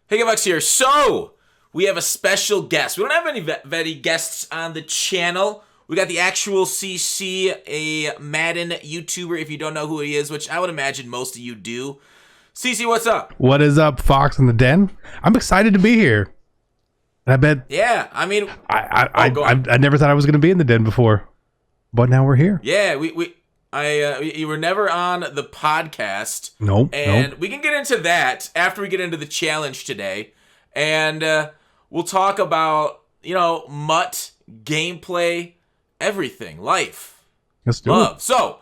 Hey, Bucks here. So, we have a special guest. We don't have any guests on the channel. We got TheActualCC, a Madden YouTuber, if you don't know who he is, which I would imagine most of you do. CC, what's up? What is up, Fox in the Den? I'm excited to be here. And I bet... Yeah, I mean... I never thought I was going to be in the Den before. But now we're here. Yeah, you were never on the podcast. Nope. And we can get into that after we get into the challenge today. And we'll talk about, MUT, gameplay, everything, life, Let's do love. it. So,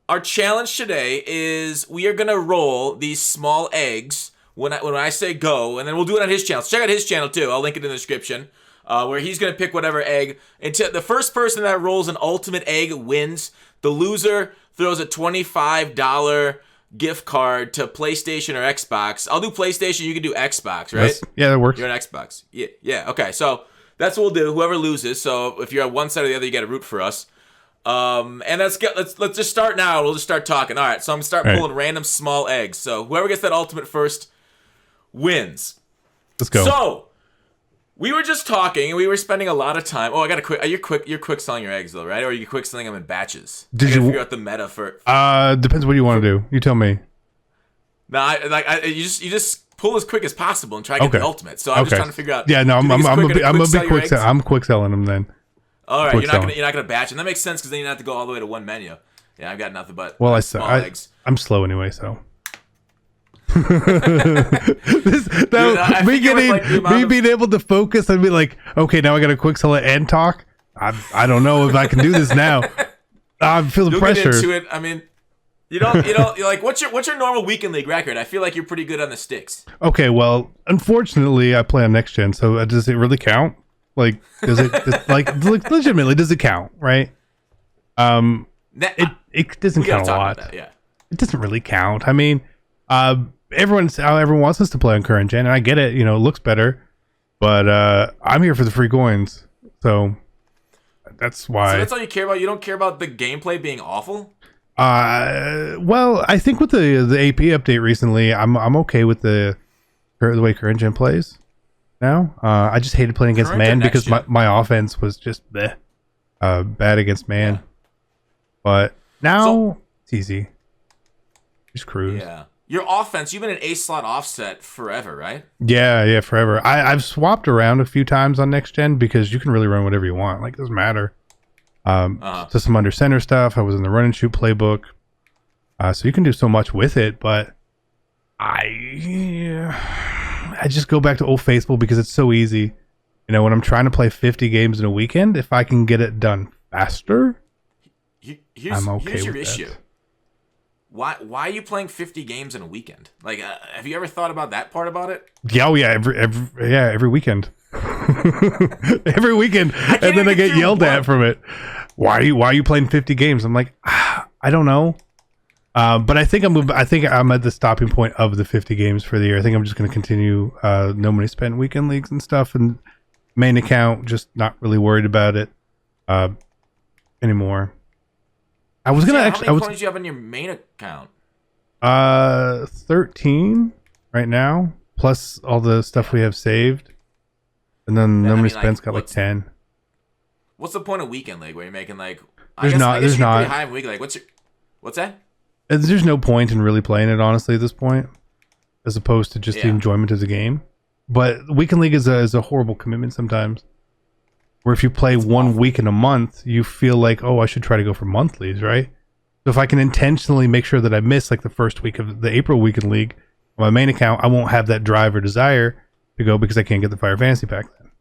our challenge today is we are going to roll these small eggs when I say go, and then we'll do it on his channel. So check out his channel too. I'll link it in the description. Where he's going to pick whatever egg. Until the first person that rolls an ultimate egg wins. The loser throws a $25 gift card to PlayStation or Xbox. I'll do PlayStation. You can do Xbox, right? Yeah, that works. You're on Xbox. Yeah. Okay, so that's what we'll do. Whoever loses. So if you're on one side or the other, you got to root for us. And let's just start now. We'll just start talking. All right. So I'm gonna start pulling random small eggs. So whoever gets that ultimate first wins. Let's go. So. We were just talking, and we were spending a lot of time. Oh, I got to quick. You're quick selling your eggs, though, right? Or are you quick selling them in batches? Did you figure out the meta for? Depends what you want to do. You tell me. No, you just pull as quick as possible and try to get the ultimate. So I'm just trying to figure out. Yeah, no, I'm quick selling them then. All right, you're not gonna batch, and that makes sense because then you don't have to go all the way to one menu. Yeah, I've got nothing but small eggs. I'm slow anyway, so. Me being able to focus and be like, okay, now I gotta quick sell it and talk. I don't know if I can do this now. I'm feeling pressure. Get into it. I mean, you don't like what's your normal weekend league record? I feel like you're pretty good on the sticks. Okay, well, unfortunately, I play on next gen, so does it really count? Like, does it like legitimately? Does it count? Right? It doesn't count a lot. Yeah, it doesn't really count. I mean, everyone wants us to play on current gen, and I get it. It looks better, but I'm here for the free coins, so that's why. So that's all you care about. You don't care about the gameplay being awful. Well, I think with the AP update recently, I'm okay with the way current gen plays now. I just hated playing against man because my offense was just bad against man. Yeah. But now it's easy. Just cruise. Yeah. Your offense, you've been an ace slot offset forever, right? Yeah, forever. I've swapped around a few times on next gen because you can really run whatever you want. Like, it doesn't matter. So some under center stuff. I was in the run and shoot playbook. So you can do so much with it, but I just go back to Old Faithful because it's so easy. When I'm trying to play 50 games in a weekend, if I can get it done faster, I'm okay here's your with issue. that. Why are you playing 50 games in a weekend? Like, have you ever thought about that part about it? Yeah, every weekend. Every weekend, and then I get yelled at from it. Why are you playing 50 games? I'm like, I don't know. But I think I'm at the stopping point of the 50 games for the year. I think I'm just going to continue no money spent weekend leagues and stuff, and main account, just not really worried about it anymore. I was gonna actually. How many points do you have on your main account? 13 right now, plus all the stuff we have saved, and then nobody spends got like 10. What's the point of weekend league where you're making like? There's not. Pretty high in weekend league. What's that? There's no point in really playing it honestly at this point, as opposed to just the enjoyment of the game. But weekend league is a horrible commitment sometimes. Where if you play one week in a month, you feel like, oh, I should try to go for monthlies, right? So if I can intentionally make sure that I miss like the first week of the April weekend league on my main account, I won't have that drive or desire to go because I can't get the Fire Fantasy pack then.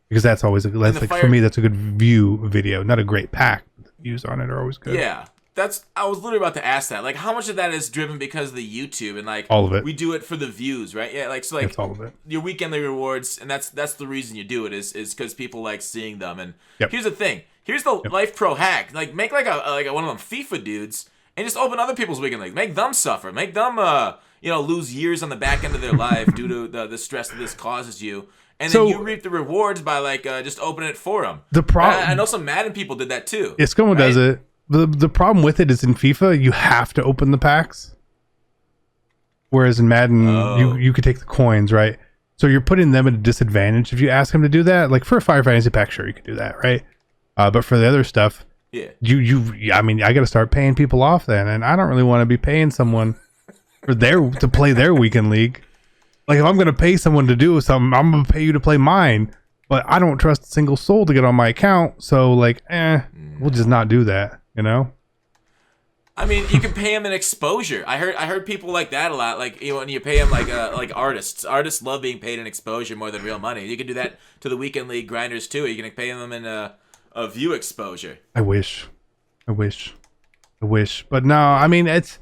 Because that's always for me, that's a good view video, not a great pack. The views on it are always good. Yeah. I was literally about to ask that. Like, how much of that is driven because of the YouTube and like all of it? We do it for the views, right? Yeah, like so, like it's all of it. Your weekendly rewards, and that's the reason you do it is because people like seeing them. And here's the thing. Here's the Life Pro hack. Like, make like a one of them FIFA dudes and just open other people's weekend leagues. Make them suffer. Make them lose years on the back end of their life due to the stress that this causes you. And then you reap the rewards by like just opening it for them. The problem, I know some Madden people did that too. Yeah, Scummo does it. The problem with it is in FIFA, you have to open the packs. Whereas in Madden, Oh. you could take the coins, right? So you're putting them at a disadvantage if you ask them to do that. Like for a Fire Fantasy pack, sure, you could do that, right? But for the other stuff, Yeah. I mean, I got to start paying people off then, and I don't really want to be paying someone to play their weekend league. Like if I'm going to pay someone to do something, I'm going to pay you to play mine. But I don't trust a single soul to get on my account, so like, we'll just not do that, you know? I mean, you can pay them an exposure. I heard people like that a lot. Like when you pay them like artists. Artists love being paid an exposure more than real money. You can do that to the weekend league grinders too. You can pay them in a view exposure. I wish, but no. I mean, it's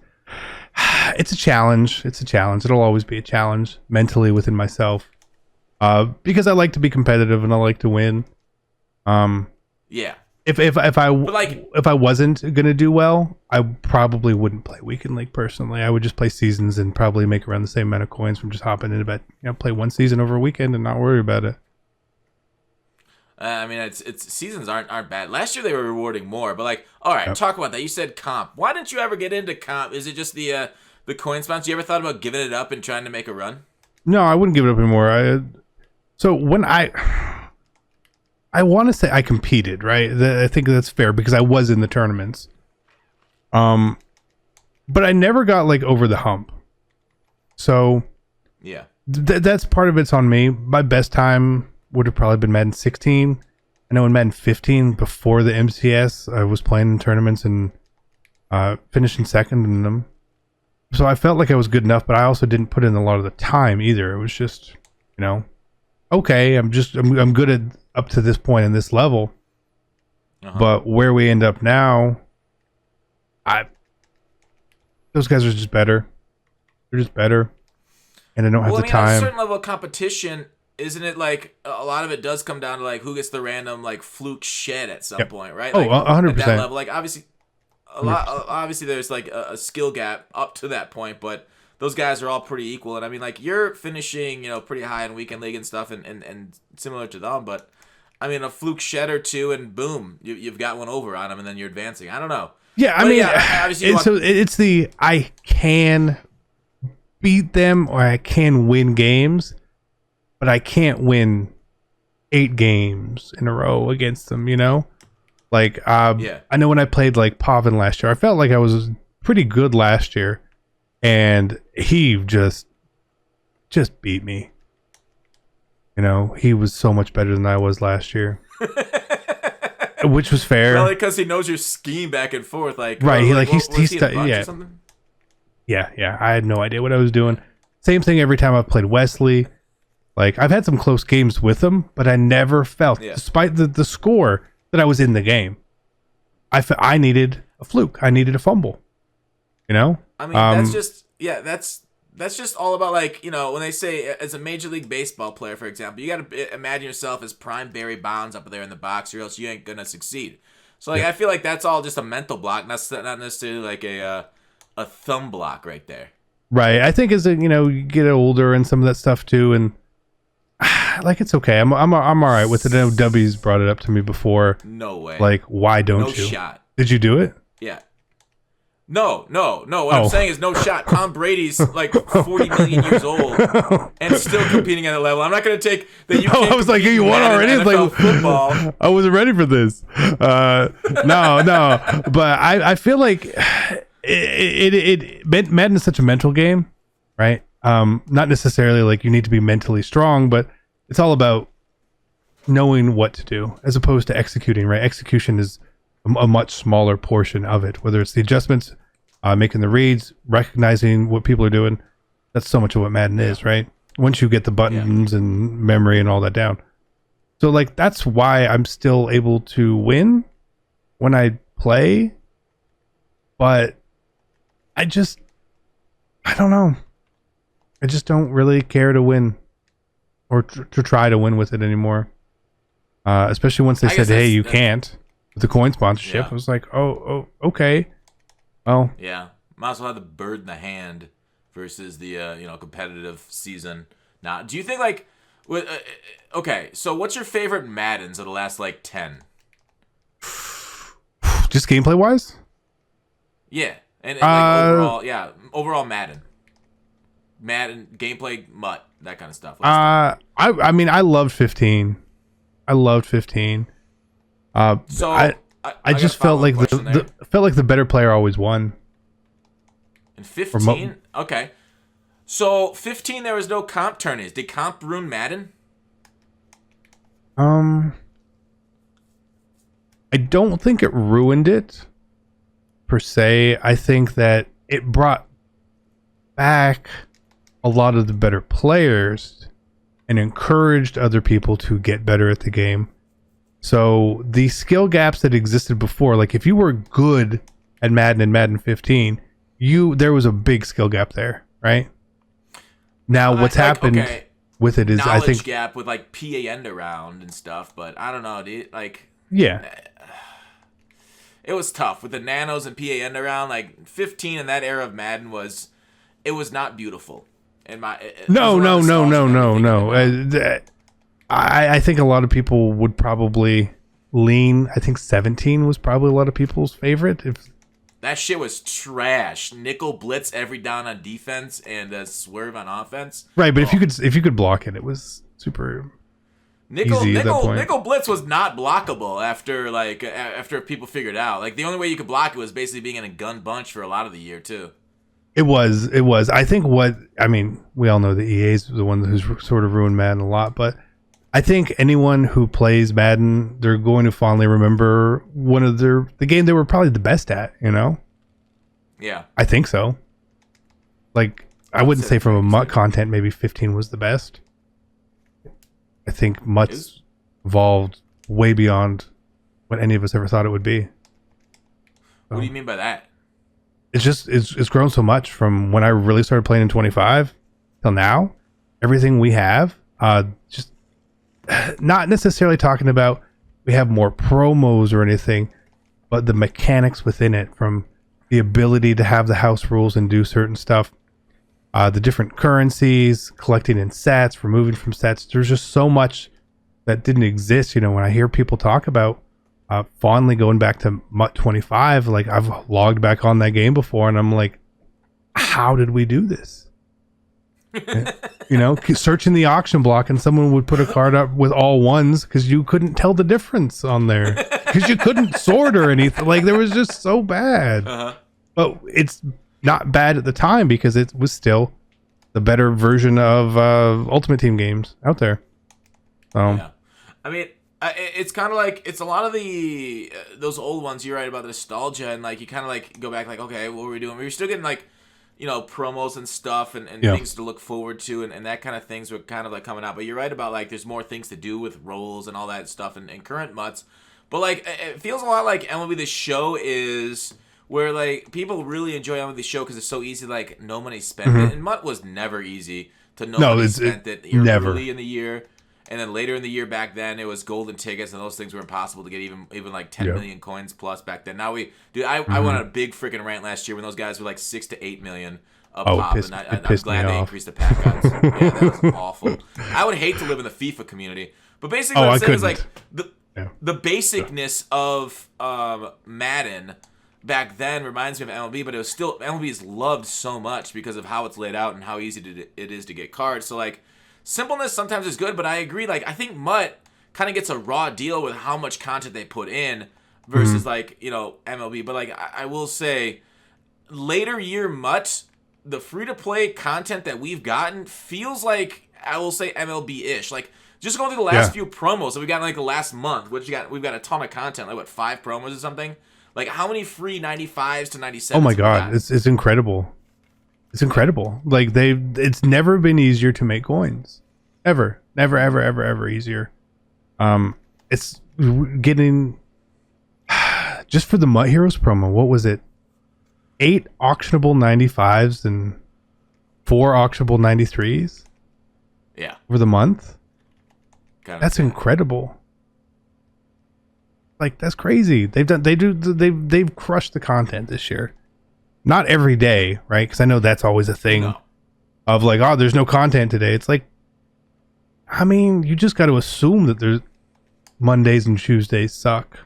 a challenge. It's a challenge. It'll always be a challenge mentally within myself. Because I like to be competitive and I like to win. Yeah. If I wasn't gonna do well, I probably wouldn't play weekend league personally. I would just play seasons and probably make around the same amount of coins from just hopping into bed. Play one season over a weekend and not worry about it. I mean, it's seasons aren't bad. Last year they were rewarding more, but like, all right, Yep. Talk about that. You said comp. Why didn't you ever get into comp? Is it just the coin spawns? You ever thought about giving it up and trying to make a run? No, I wouldn't give it up anymore. So when I want to say I competed, right? I think that's fair because I was in the tournaments. But I never got like over the hump. So Yeah. that's part of it's on me. My best time would have probably been Madden 16. I know in Madden 15, before the MCS, I was playing in tournaments and finishing second in them. So I felt like I was good enough, but I also didn't put in a lot of the time either. It was just, okay, I'm good at up to this point in this level. Uh-huh. But where we end up now, those guys are just better. They're just better. And I don't have the time. At a certain level of competition, isn't it like a lot of it does come down to like who gets the random like fluke shed at some point, right? Like, 100%. At that level, like obviously obviously there's like a skill gap up to that point, but those guys are all pretty equal. And I mean, like you're finishing, pretty high in weekend league and stuff, and similar to them. But I mean, a fluke shed or two, and boom, you've got one over on them, and then you're advancing. I don't know. Yeah, obviously, it's the I can beat them or I can win games, but I can't win 8 games in a row against them. Like, I know when I played like Pavin last year, I felt like I was pretty good last year, and he just beat me. He was so much better than I was last year, which was fair. Probably because he knows your scheme back and forth. Like, right? Yeah. I had no idea what I was doing. Same thing every time I've played Wesley. Like, I've had some close games with him, but I never felt, despite the score, that I was in the game. I needed a fluke. I needed a fumble. I mean, that's just all about, like, when they say as a Major League Baseball player, for example, you got to imagine yourself as prime Barry Bonds up there in the box, or else you ain't gonna succeed. So like, I feel like that's all just a mental block, not necessarily like a thumb block right there. Right. I think as you get older and some of that stuff too, and like it's okay. I'm all right with it. I know W's brought it up to me before. No way. Like, why don't you? No shot. Did you do it? Yeah. No. What I'm saying is no shot. Tom Brady's like 40 million years old and still competing at a level. I'm not going to take that. I was like, you won already. It's like football. I wasn't ready for this. No. But I feel like Madden is such a mental game, right? Not necessarily like you need to be mentally strong, but it's all about knowing what to do as opposed to executing, right? Execution is a much smaller portion of it, whether it's the adjustments, making the reads, recognizing what people are doing. That's so much of what Madden is, right? Once you get the buttons and memory and all that down. So like, that's why I'm still able to win when I play, but I don't know. I just don't really care to win or to try to win with it anymore. Especially once they said, hey, you can't with the coin sponsorship. I was like, oh, okay. Well, yeah. Might as well have the bird in the hand versus the, competitive season. Now, do you think like, okay, so what's your favorite Maddens of the last like 10? Just gameplay wise? Yeah. And like overall Madden. Madden gameplay, Mutt, that kind of stuff. I mean, I loved 15. I loved 15. So I just felt like the better player always won. In 15, okay. So 15, there was no comp tourneys. Did comp ruin Madden? I don't think it ruined it per se. I think that it brought back a lot of the better players and encouraged other people to get better at the game. So the skill gaps that existed before, like if you were good at Madden and Madden 15, there was a big skill gap there, right? Now what's happened with it is knowledge I think gap with like PA end around and stuff, but I don't know, dude. Like it was tough with the nanos and PA end around. Like 15 in that era of Madden was not beautiful. No. I think a lot of people would probably lean. I think 17 was probably a lot of people's favorite. That shit was trash. Nickel blitz every down on defense and swerve on offense. Right, but if you could block it, it was super easy at that point. Nickel blitz was not blockable after people figured it out. Like the only way you could block it was basically being in a gun bunch for a lot of the year too. It was. I think we all know the EA's the one who's sort of ruined Madden a lot, but I think anyone who plays Madden, they're going to fondly remember one of the game they were probably the best at, you know? Yeah. I think so. Like, I wouldn't say from a MUT content, maybe 15 was the best. I think MUT's evolved way beyond what any of us ever thought it would be. What do you mean by that? It's grown so much from when I really started playing in 25 till now. Everything we have, just not necessarily talking about we have more promos or anything, but the mechanics within it, from the ability to have the house rules and do certain stuff, the different currencies, collecting in sets, removing from sets. There's just so much that didn't exist. You know, when I hear people talk about fondly going back to MUT 25, like I've logged back on that game before and I'm like, how did we do this? You know, searching the auction block and someone would put a card up with all ones because you couldn't tell the difference on there because you couldn't sort or anything. Like, there was just so bad. But it's not bad at the time because it was still the better version of Ultimate Team games out there. Yeah. I mean, it's kind of like, it's a lot of those old ones. You're right about the nostalgia, and like you kind of like go back like, okay, what were we doing? We were still getting like, you know, promos and stuff and things to look forward to, and that kind of things were kind of like coming out. But you're right about like there's more things to do with roles and all that stuff in current MUTs. But like it feels a lot like MLB The Show is where like people really enjoy MLB The Show because it's so easy to like no money spent it. And MUT was never easy to money spent it early in the year. And then later in the year back then, it was golden tickets, and those things were impossible to get even like 10 million coins plus back then. Now I went on a big freaking rant last year when those guys were like 6 to 8 million a pop, and I'm glad they increased the pack guns. Yeah, that was awful. I would hate to live in the FIFA community, but basically what I'm saying is like the basicness of Madden back then reminds me of MLB, but it was still MLB is loved so much because of how it's laid out and how easy it is to get cards. So like. Simpleness sometimes is good, but I agree. Like, I think MUT kind of gets a raw deal with how much content they put in versus, like, you know, MLB. But, like, I will say, later year MUT, the free-to-play content that we've gotten feels like, I will say, MLB-ish. Like, just going through the last few promos that we've gotten, like, the last month, we've got a ton of content, like, what, 5 promos or something? Like, how many free 95s to 97s? Oh, my God. It's incredible. It's incredible. Like it's never been easier to make coins. Ever. Never easier. It's getting just for the MUT Heroes promo, what was it? 8 auctionable 95s and 4 auctionable 93s? Yeah. Over the month? That's incredible. Like, that's crazy. They've crushed the content this year. Not every day, right? Because I know that's always a thing of like, oh, there's no content today. It's like, I mean, you just got to assume that there's Mondays and Tuesdays suck.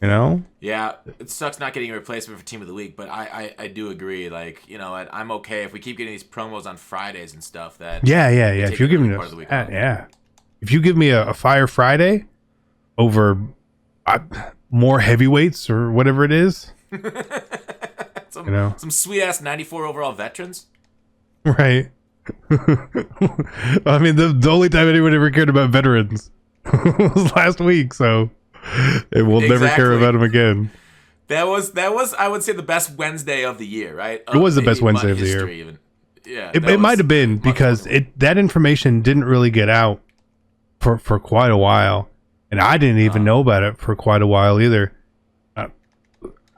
You know? Yeah, it sucks not getting a replacement for Team of the Week, but I do agree. Like, I'm okay if we keep getting these promos on Fridays and stuff. That Yeah. If you're giving me if you give me a Fire Friday over more heavyweights or whatever it is, some sweet ass 94 overall veterans, right? I mean, the only time anyone ever cared about veterans was last week, so it will never care about them again. That was I would say the best Wednesday of the year, right? It was the best Wednesday of the year. Even. Yeah, it might have been because that information didn't really get out for quite a while, and I didn't even know about it for quite a while either.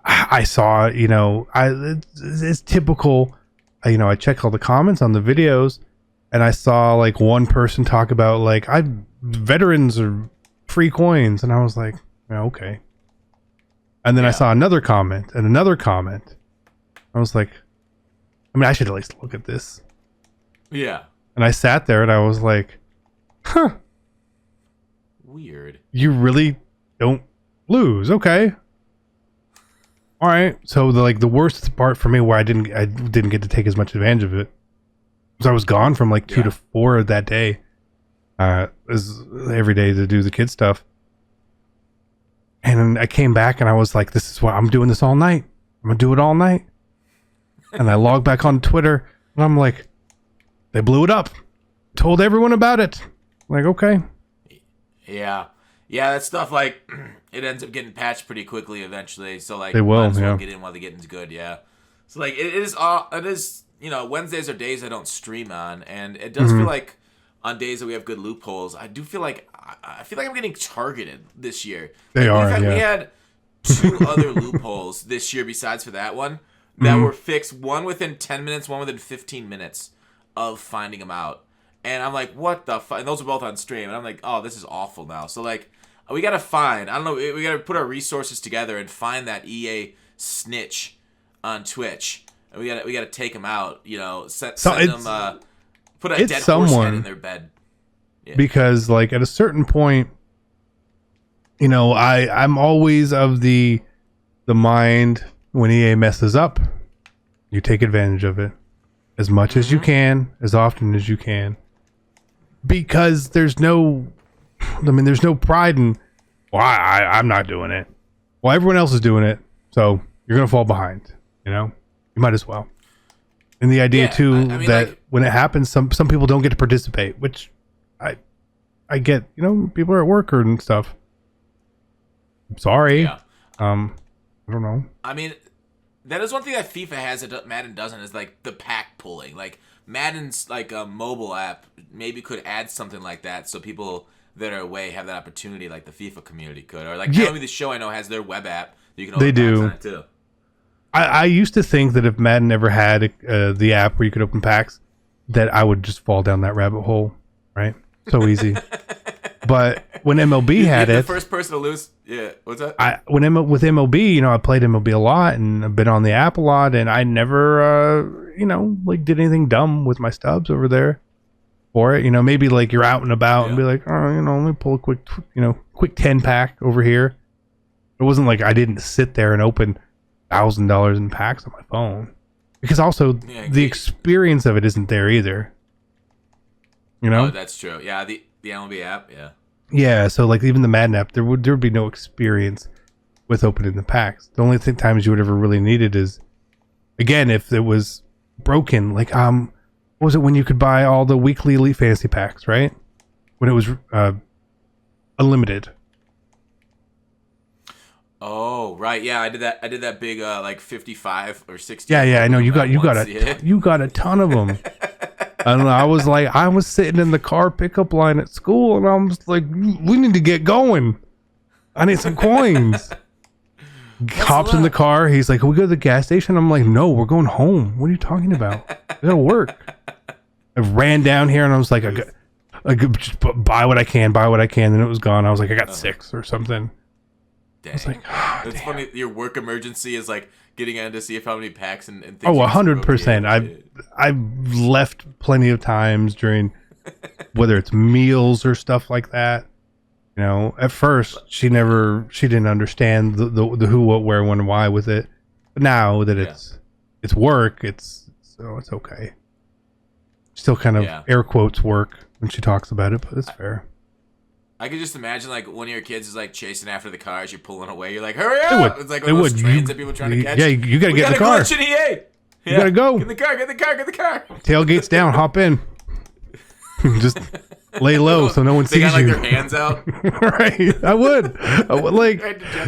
I saw, it's typical. I check all the comments on the videos, and I saw like one person talk about like veterans are free coins, and I was like, yeah, okay. And then I saw another comment and another comment. I was like, I mean, I should at least look at this. Yeah. And I sat there and I was like, huh. Weird. You really don't lose. Okay. All right. So the worst part for me where I didn't get to take as much advantage of it was I was gone from like 2 to 4 that day. As every day to do the kid stuff. And I came back and I was like, this is what I'm doing this all night. I'm going to do it all night. And I logged back on Twitter and I'm like, they blew it up. Told everyone about it. I'm like, okay. Yeah. Yeah, that stuff, like, it ends up getting patched pretty quickly eventually. So, like, they will, might as well get in while the getting's good, yeah. So, like, it is, Wednesdays are days I don't stream on. And it does feel like on days that we have good loopholes, I do feel like I'm getting targeted this year. We had 2 other loopholes this year besides for that one that were fixed. One within 10 minutes, one within 15 minutes of finding them out. And I'm like, what the fuck? And those are both on stream. And I'm like, oh, this is awful now. So, like, we got to find, I don't know, we got to put our resources together and find that EA snitch on Twitch. And we got to take him out, send them, put a dead horse head in their bed. Yeah. Because, like, at a certain point, I'm always of the mind when EA messes up, you take advantage of it as much as you can, as often as you can. Because there's no pride in, well, I'm not doing it. Well, everyone else is doing it, so you're going to fall behind, You might as well. And the idea, too, that like, when it happens, some people don't get to participate, which I get, people are at work and stuff. I'm sorry. Yeah. I don't know. I mean, that is one thing that FIFA has that Madden doesn't, is like the pack pulling. Like Madden's like a mobile app maybe could add something like that so people that are away have that opportunity like the FIFA community could. Or like the show I know has their web app that you can open packs on it too. I used to think that if Madden ever had the app where you could open packs, that I would just fall down that rabbit hole, right? So easy. But when MLB had it, the first person to lose, what's that? With MLB, I played MLB a lot and I've been on the app a lot, and I never, did anything dumb with my stubs over there for it. Maybe like you're out and about and be like, oh, let me pull a quick 10 pack over here. It wasn't like I didn't sit there and open $1,000 in packs on my phone, because also the experience of it isn't there either. Oh, that's true. Yeah, the MLB app. Yeah. Yeah, so like even the Madden app, there would be no experience with opening the packs. The only times you would ever really need it is, again, if it was broken. Like what was it when you could buy all the weekly Elite Fantasy packs, right? When it was unlimited. Oh, right. Yeah, I did that big like 55 or 60. Yeah, I know you got a ton of them. I don't know. I was sitting in the car pickup line at school, and I was like, we need to get going. I need some coins. Hops in the car. He's like, can we go to the gas station? I'm like, no, we're going home. What are you talking about? We gotta work. I ran down here and I was like, I just buy what I can. Then it was gone. I was like, I got 6 or something. Dang. I was like, it's funny. Your work emergency is like getting in to see if how many packs and things. Oh, 100%. I've left plenty of times during whether it's meals or stuff like that. You know, at first she didn't understand the who, what, where, when, why with it. But now that it's work, it's okay. Still kind of air quotes work when she talks about it, but it's fair. I could just imagine like one of your kids is like chasing after the car as you're pulling away. You're like, hurry up! It's like one of those trains that people trying to catch. Yeah, you gotta get in the car. Glitch in EA. You gotta go. Get in the car. Get in the car. Get in the car. Tailgate's down. Hop in. Just lay low so no one sees you. They got like their hands out. Right. I would. Like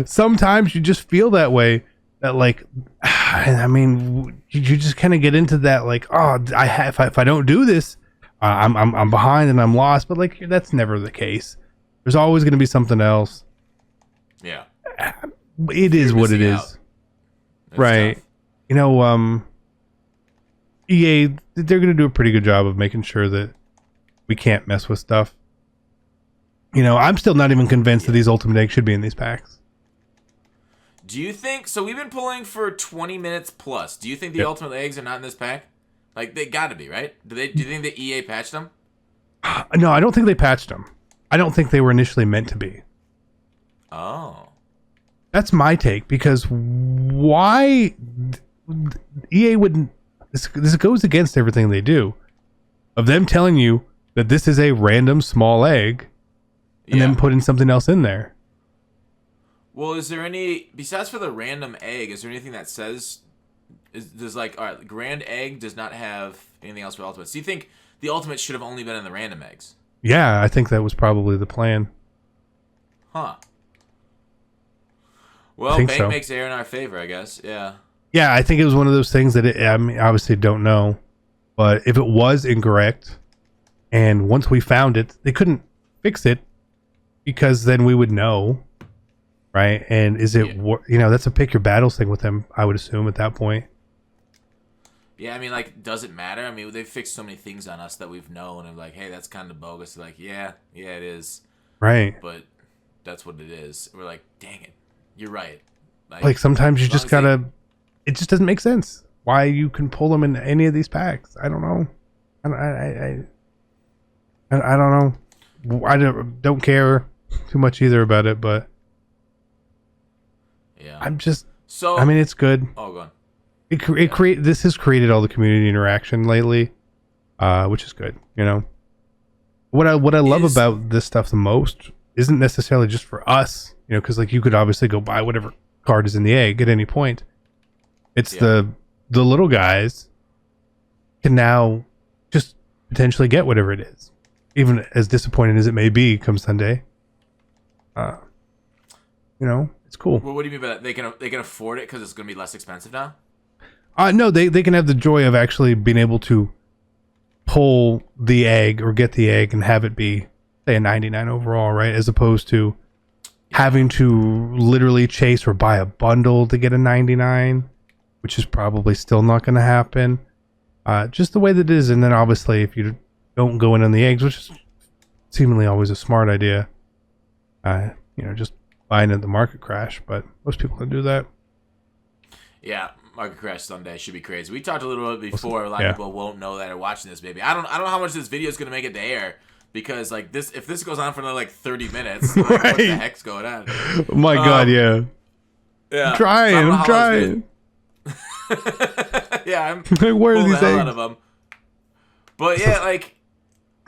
sometimes you just feel that way. That like, I mean, you just kind of get into that like, oh, if I don't do this, I'm behind and I'm lost. But like that's never the case. There's always going to be something else. Yeah. It is what it is. Right. Tough. You know, EA, they're going to do a pretty good job of making sure that we can't mess with stuff. You know, I'm still not even convinced that these Ultimate Eggs should be in these packs. Do you think, so we've been pulling for 20 minutes plus. Do you think the Ultimate Eggs are not in this pack? Like, they got to be, right? Do you think the EA patched them? No, I don't think they patched them. I don't think they were initially meant to be. Oh. That's my take, because why EA wouldn't... This goes against everything they do. Of them telling you that this is a random small egg and then putting something else in there. Well, is there any... Besides for the random egg, is there anything that says... There's like, all right, grand egg does not have anything else for ultimates. Do you think the ultimate should have only been in the random eggs? Yeah, I think that was probably the plan. Huh. Well, Bank makes air in our favor, I guess. Yeah. Yeah, I think it was one of those things that I mean, obviously don't know, but if it was incorrect, and once we found it, they couldn't fix it because then we would know, right? And is it, you know, that's a pick your battles thing with them, I would assume at that point. Yeah, I mean, like, does it matter? I mean, they've fixed so many things on us that we've known, and like, hey, that's kind of bogus. They're like, yeah, it is. Right. But that's what it is. We're like, dang it, you're right. Like sometimes you just gotta. It just doesn't make sense why you can pull them in any of these packs. I don't know. I don't know. I don't care too much either about it, but yeah, I'm just. So I mean, it's good. Oh, go on. This has created all the community interaction lately, which is good. You know, what I love about this stuff the most isn't necessarily just for us. You know, because like you could obviously go buy whatever card is in the egg at any point. It's the little guys can now just potentially get whatever it is, even as disappointing as it may be come Sunday. You know, it's cool. Well, what do you mean by that? They can afford it because it's going to be less expensive now? No, they can have the joy of actually being able to pull the egg or get the egg and have it be, say, a 99 overall, right? As opposed to having to literally chase or buy a bundle to get a 99, which is probably still not going to happen. Just the way that it is. And then obviously if you don't go in on the eggs, which is seemingly always a smart idea, you know, just buying at the market crash. But most people don't do that. Yeah. Market crash Sunday should be crazy. We talked a little bit before. A lot of people won't know that are watching this, baby. I don't know how much this video is going to make it to air. Because like this, if this goes on for another like 30 minutes, like, right. What the heck's going on? Oh my God, yeah. I'm trying. Yeah, I'm where are these the hell out of them. But yeah, like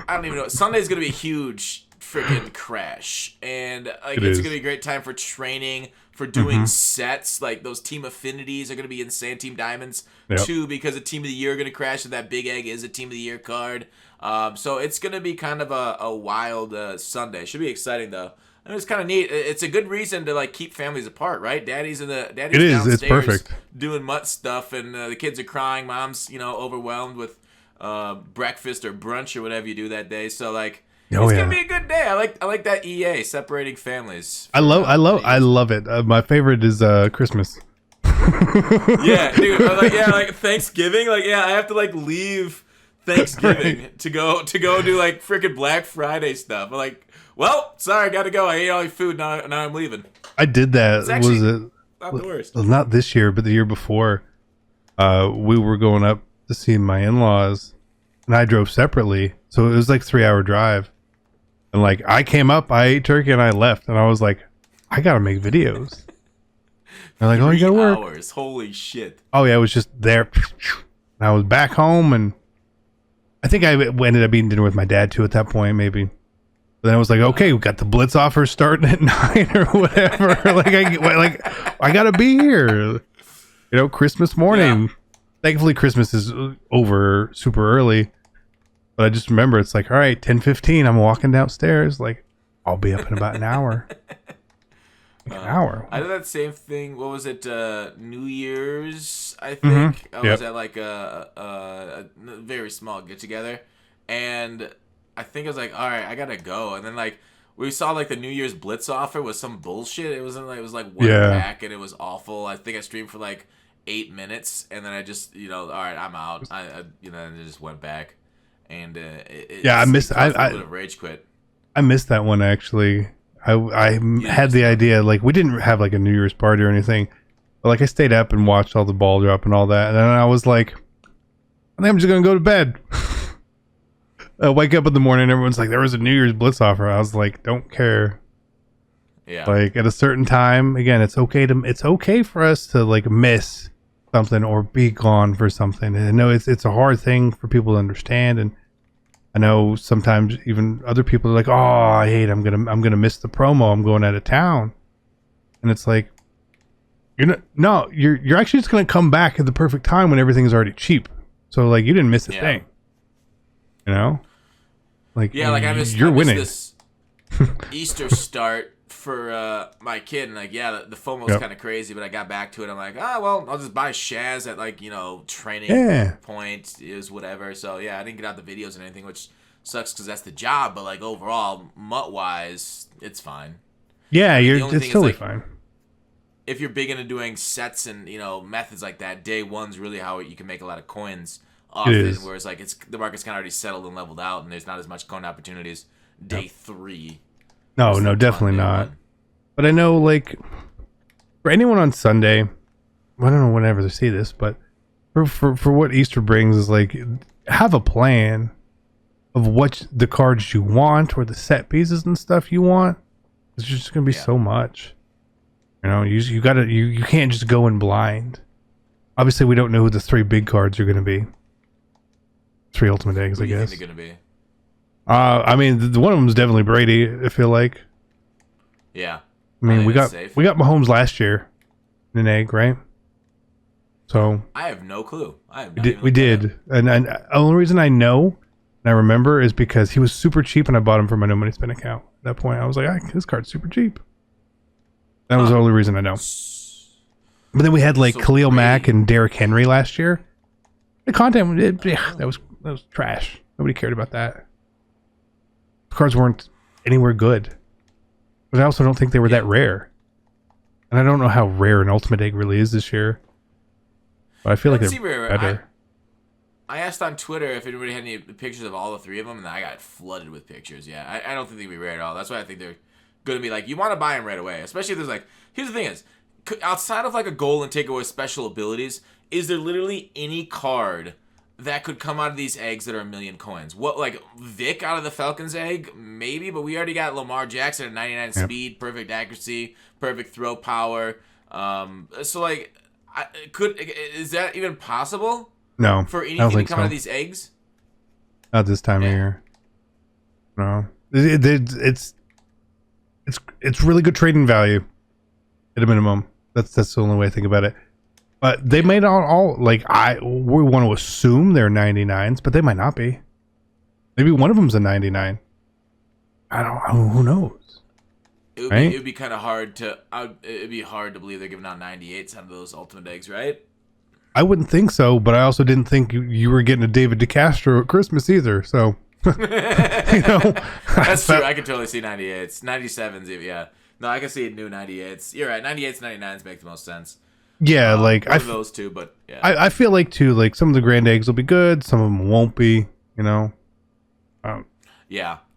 I don't even know. Sunday's gonna be a huge freaking crash, and like it's gonna be a great time for training, for doing sets. Like those team affinities are gonna be insane. Team diamonds too, because the team of the year are gonna crash, and that big egg is a team of the year card. So it's gonna be kind of a wild Sunday. Should be exciting though. And it's kind of neat. It's a good reason to like keep families apart, right? Daddy's downstairs it's perfect. Doing mutt stuff, and the kids are crying. Mom's overwhelmed with breakfast or brunch or whatever you do that day. So like it's gonna be a good day. I like that EA separating families. I love it. My favorite is Christmas. Yeah, dude. Like Thanksgiving. Like I have to like leave Thanksgiving to go do like freaking Black Friday stuff. I'm like, well, sorry, gotta go. I ate all your food. Now I'm leaving. I did that. It's actually not the worst. Well, not this year, but the year before. We were going up to see my in-laws, and I drove separately, so it was like 3-hour drive. And like I came up, I ate turkey, and I left, and I was like, I gotta make videos. They're like, oh, you gotta work. 3 hours. Holy shit. Oh yeah, I was just there. And I was back home, and I think I ended up eating dinner with my dad too at that point, maybe. But then I was like, okay, we got the Blitz offer starting at 9 or whatever. I gotta be here. You know, Christmas morning. Yeah. Thankfully, Christmas is over super early. But I just remember it's like, all right, 10:15. I'm walking downstairs. Like, I'll be up in about an hour. Like an hour. I did that same thing. What was it? New Year's, I think. I was at like a very small get together, and I think I was like, all right, I gotta go. And then like we saw like the New Year's Blitz offer was some bullshit. It was like one pack, and it was awful. I think I streamed for like 8 minutes, and then I just all right, I'm out. I and I just went back, and I missed. A little bit of rage quit. I missed that one actually. I had the idea, like, we didn't have like a New Year's party or anything, but like I stayed up and watched all the ball drop and all that, and then I was like, I think I'm just gonna go to bed. I wake up in the morning, everyone's like, there was a New Year's Blitz offer. I was like, don't care. Yeah. Like at a certain time, again, it's okay for us to like miss something or be gone for something. And I know it's a hard thing for people to understand, and I know sometimes even other people are like, "Oh, I hate. I'm gonna miss the promo. I'm going out of town," and it's like, you're actually just gonna come back at the perfect time when everything's already cheap. So like, you didn't miss a thing, you know? Like, like I missed winning. This Easter start for my kid, and like the FOMO's kind of crazy, but I got back to it. I'm like, well, I'll just buy Shaz at like training point is whatever. So I didn't get out the videos and anything, which sucks because that's the job. But like overall, MUT wise, it's fine. Yeah, it's totally fine. If you're big into doing sets and methods like that, day one's really how you can make a lot of coins off it. Whereas like the market's kind of already settled and leveled out, and there's not as much coin opportunities day 3. No, definitely not. But I know, like, for anyone on Sunday, I don't know whenever they see this, but for what Easter brings is, like, have a plan of what the cards you want or the set pieces and stuff you want. It's just going to be so much. You gotta, you can't just go in blind. Obviously, we don't know who the 3 big cards are going to be. 3 ultimate eggs, I guess. What do you think they're going to be? I mean, one of them is definitely Brady. I feel like. Yeah. I mean, we got Mahomes last year in an egg, right? So I have no clue. We did, and the only reason I know and I remember is because he was super cheap, and I bought him for my no money spin account. At that point, I was like, this card's super cheap. That was the only reason I know. But then we had like Khalil Mack and Derrick Henry last year. The content, that was trash. Nobody cared about that. Cards weren't anywhere good, but I also don't think they were that rare, and I don't know how rare an ultimate egg really is this year, but I feel like they're better. I asked on Twitter if anybody had any pictures of all the 3 of them, and I got flooded with pictures. I don't think they'd be rare at all. That's why I think they're gonna be like, you want to buy them right away, especially if there's like, here's the thing is, outside of like a goal and takeaway with special abilities, is there literally any card that could come out of these eggs that are 1 million coins? What, like Vic out of the Falcons egg? Maybe, but we already got Lamar Jackson at 99 speed, perfect accuracy, perfect throw power. So like, is that even possible? No. For anything to come out of these eggs? Not this time of year. No. It's really good trading value at a minimum. That's the only way I think about it. But they made all like we want to assume they're 99s, but they might not be. Maybe one of them's a 99. I don't know. Who knows? It would be kind of hard to. It'd be hard to believe they're giving out 98s out of those ultimate eggs, right? I wouldn't think so, but I also didn't think you were getting a David DeCastro at Christmas either. So, that's true. I could totally see 98s, 97s. Yeah, no, I can see new 98s. You're right. 98s, 99s make the most sense. Yeah, like those two, but yeah, I feel like too, like some of the grand eggs will be good, some of them won't be. Yeah.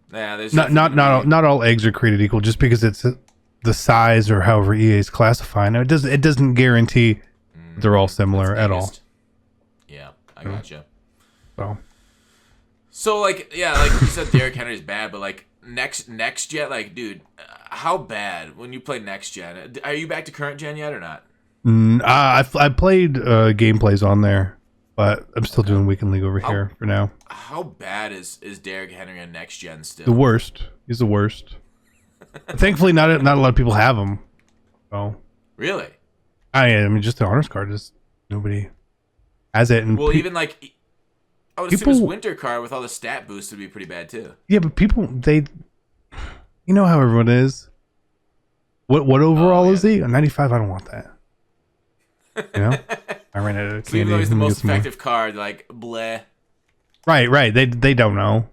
There's not all eggs are created equal just because it's the size or however EA's classifying it. It doesn't guarantee they're all similar at all. Yeah, I gotcha. So like you said, Derrick Henry's bad, but like next gen, like, dude, how bad when you play next gen? Are you back to current gen yet or not? I played gameplays on there, but I'm still doing Weekend League over here for now. How bad is Derrick Henry on next gen still? The worst. He's the worst. Thankfully, not a lot of people have him. So really, I mean, just the honors card is nobody has it. And even like, I would assume his winter card with all the stat boosts would be pretty bad too. Yeah, but people you know how everyone is. What overall is he? A 95. I don't want that. You know, I ran out of candy. So even though he's the most effective card, like bleh. Right. They don't know.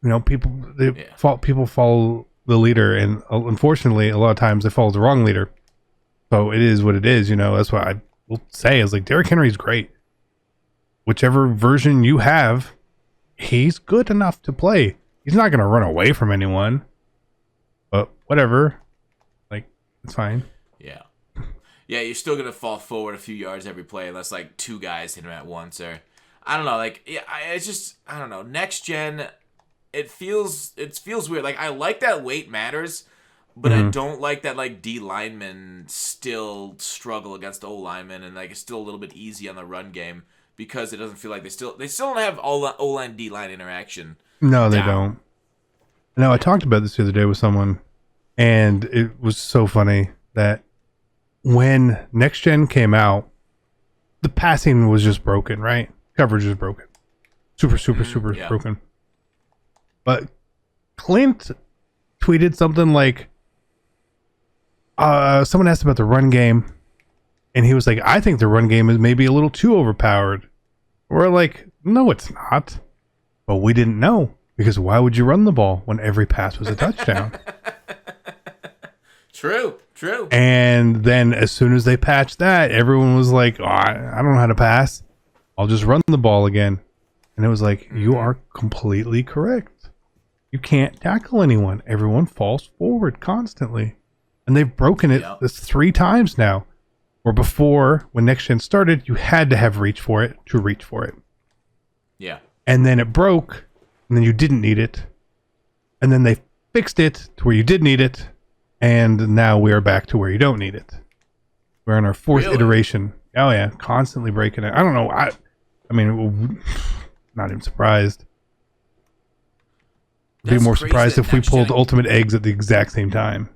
You know, people follow the leader, and unfortunately, a lot of times they follow the wrong leader. So it is what it is. You know, that's what I will say is like Derrick Henry's great. Whichever version you have, he's good enough to play. He's not going to run away from anyone. But whatever, like it's fine. Yeah, you're still gonna fall forward a few yards every play unless like two guys hit him at once, or I don't know. Like, yeah, it's just I don't know. Next gen, it feels weird. Like I like that weight matters, but I don't like that like D linemen still struggle against O linemen, and like it's still a little bit easy on the run game because it doesn't feel like they still don't have O line D line interaction. No, they don't. No, I talked about this the other day with someone, and it was so funny that when Next Gen came out, the passing was just broken, right? Coverage was broken. Super broken. But Clint tweeted something like, someone asked about the run game, and he was like, I think the run game is maybe a little too overpowered. We're like, no, it's not. But we didn't know, because why would you run the ball when every pass was a touchdown? True. And then as soon as they patched that, everyone was like, oh, I don't know how to pass. I'll just run the ball again. And it was like, you are completely correct. You can't tackle anyone. Everyone falls forward constantly. And they've broken it this 3 times now. Where before, when Next Gen started, you had to have reach for it to reach for it. Yeah. And then it broke, and then you didn't need it. And then they fixed it to where you did need it. And now we are back to where you don't need it. We're on our 4th iteration. Oh yeah, constantly breaking it. I don't know. I mean, not even surprised. I'd be more surprised if we pulled Ultimate Eggs at the exact same time.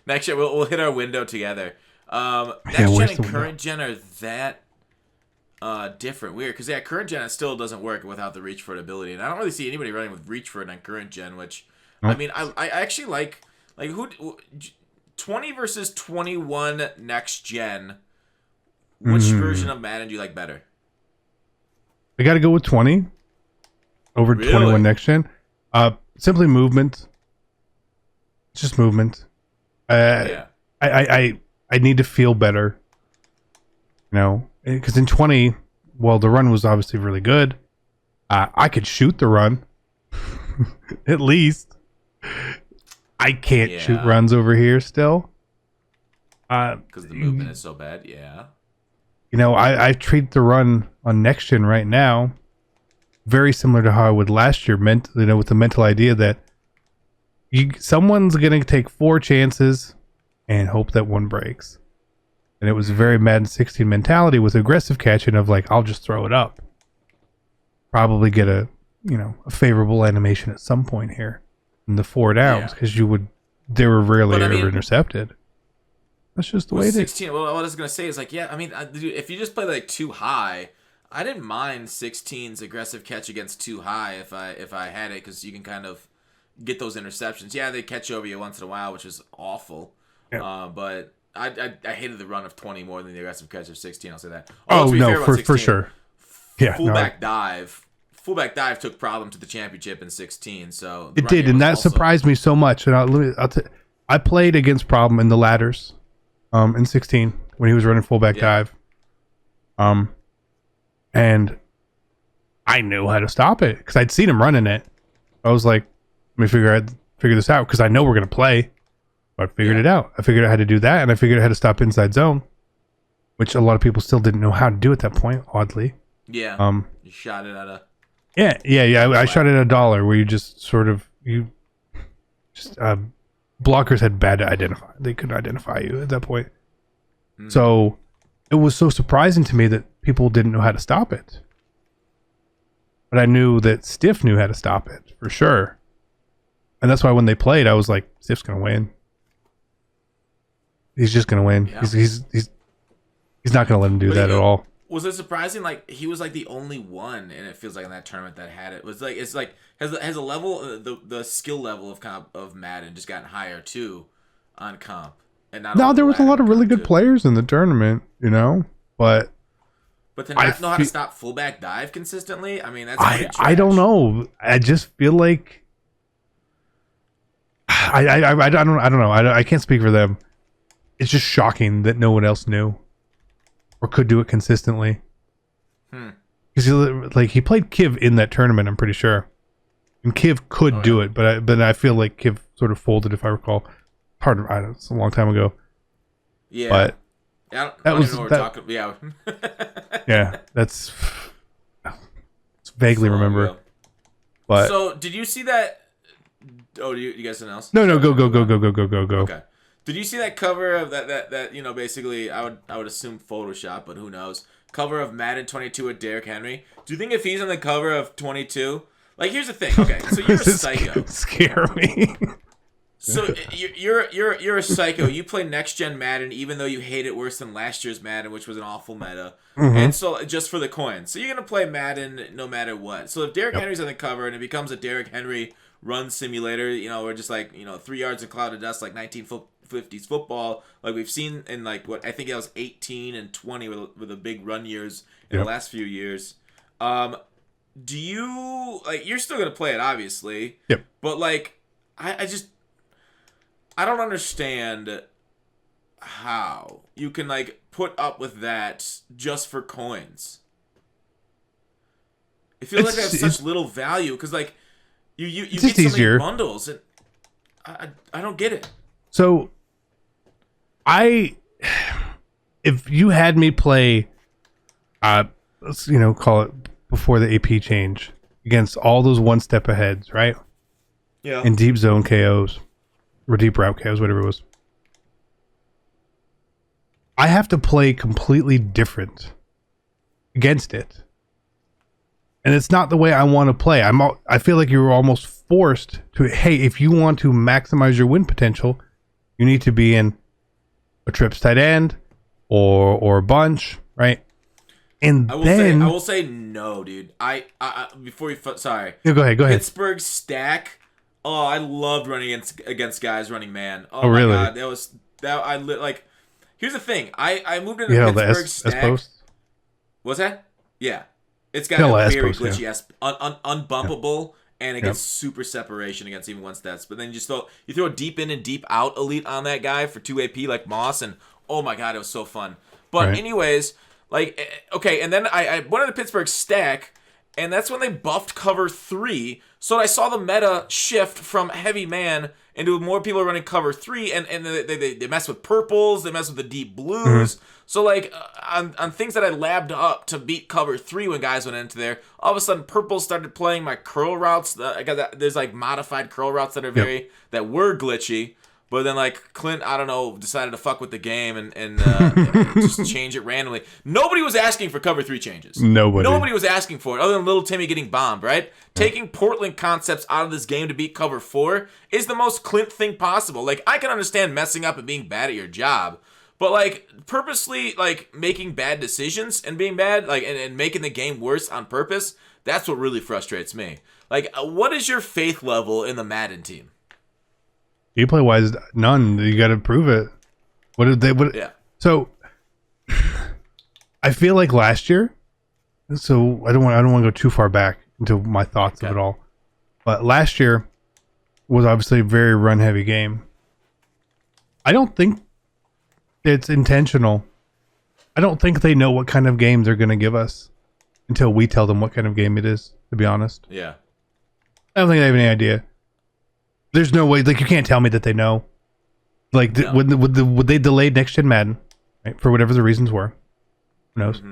Next year we'll hit our window together. Next gen and current gen are that different. Weird, because current gen it still doesn't work without the reach for it ability, and I don't really see anybody running with reach for it on current gen, which. I mean, I actually like who 20 versus 21 next gen. Which version of Madden do you like better? I got to go with 20 over 21 next gen. Simply movement. It's just movement. I need to feel better. You know, because in 20, well, the run was obviously really good. I could shoot the run, at least. I can't shoot runs over here still. Because the movement is so bad, yeah. You know, I treat the run on Next Gen right now very similar to how I would last year, with the mental idea that someone's going to take 4 chances and hope that one breaks. And it was a very Madden 16 mentality with aggressive catching of like, I'll just throw it up. Probably get a favorable animation at some point here. In the 4 downs, because they were rarely ever intercepted. That's just the way it is. 16. Well, what I was gonna say is like, yeah, I mean, if you just play like too high, I didn't mind 16's aggressive catch against too high if I had it, because you can kind of get those interceptions. Yeah, they catch over you once in a while, which is awful. Yeah. But I hated the run of 20 more than the aggressive catch of 16. I'll say that. For sure. Yeah, Fullback dive took problem to the championship in 16, so it did, and that surprised me so much. And I played against problem in the ladders, in 16 when he was running fullback dive, and I knew how to stop it because I'd seen him running it. I was like, let me figure this out because I know we're gonna play. So I figured it out. I figured out how to do that, and I figured out how to stop inside zone, which a lot of people still didn't know how to do at that point. Oddly, you shot it at a. Yeah. I shot at $1 where you just sort of you just blockers had bad to identify. They couldn't identify you at that point. So it was so surprising to me that people didn't know how to stop it. But I knew that Stiff knew how to stop it for sure. And that's why when they played, I was like, Stiff's gonna win. He's just gonna win. Yeah. He's not gonna let him do that at all. Was it surprising? Like he was like the only one, and it feels like in that tournament that had it. It was like it's like has a level the skill level of Madden just gotten higher too on comp. And not there was a lot of really good players in the tournament, you know, but to not know how to stop fullback dive consistently. I mean, that's I don't know. I just feel like I don't know. I can't speak for them. It's just shocking that no one else knew or could do it consistently. Because he played Kiv in that tournament, I'm pretty sure, and Kiv could do it, but I feel like Kiv sort of folded, if I recall. It's a long time ago. Yeah, but I don't even know what we're talking. Yeah, yeah, that's vaguely remember. But so, did you see that? Oh, you guys something else? No, go. Okay. Did you see that cover of that you know, basically I would assume Photoshop, but who knows? Cover of Madden 22 with Derrick Henry. Do you think if he's on the cover of 22, like here's the thing, okay, so you're a psycho. Scare me. So you're a psycho. You play next gen Madden, even though you hate it worse than last year's Madden, which was an awful meta. And so just for the coins, so you're gonna play Madden no matter what. So if Derrick Henry's on the cover and it becomes a Derrick Henry run simulator, you know, or just like 3 yards of cloud of dust, like 1950s football, like we've seen in like what I think it was 18 and 20 with the big run years in the last few years. Do you like? You're still gonna play it, obviously. Yep. But like, I don't understand how you can like put up with that just for coins. It feels like they have such little value because like you get so many bundles and I don't get it. So if you had me play let's call it before the AP change against all those one step aheads, right? Yeah. In deep zone KOs. Or deep route KOs, whatever it was. I have to play completely different against it. And it's not the way I want to play. I feel like you're almost forced to, hey, if you want to maximize your win potential, you need to be in a trips tight end or a bunch, right? And I will say no, dude. Before you sorry. Yeah, go ahead. Pittsburgh stack. Oh, I loved running against guys running man. Oh my really? God, like. Here's the thing. I moved into the Pittsburgh stack. S-post? What's that? Yeah, it's got a very glitchy unbumpable, and it gets super separation against even one stats. But then you throw a deep in and deep out elite on that guy for 2 AP like Moss, and oh my God, it was so fun. But anyways, like okay, and then I went into the Pittsburgh stack. And that's when they buffed cover 3. So I saw the meta shift from heavy man into more people running cover 3. And they mess with purples. They mess with the deep blues. So like on things that I labbed up to beat cover 3 when guys went into there, all of a sudden purples started playing my curl routes. There's like modified curl routes that are that were glitchy. But then, like, Clint, I don't know, decided to fuck with the game and just change it randomly. Nobody was asking for cover 3 changes. Nobody was asking for it, other than little Timmy getting bombed, right? Taking Portland concepts out of this game to beat cover 4 is the most Clint thing possible. Like, I can understand messing up and being bad at your job. But, like, purposely, like, making bad decisions and being bad, like, and making the game worse on purpose, that's what really frustrates me. Like, what is your faith level in the Madden team? Gameplay wise, none. You got to prove it. What did they? What? Yeah. So, I feel like last year. So I don't want to go too far back into my thoughts of it all. But last year was obviously a very run heavy game. I don't think it's intentional. I don't think they know what kind of game they're going to give us until we tell them what kind of game it is. To be honest. Yeah. I don't think they have any idea. There's no way, like, you can't tell me that they know. Like, would they delay next gen Madden, right, for whatever the reasons were? Who knows?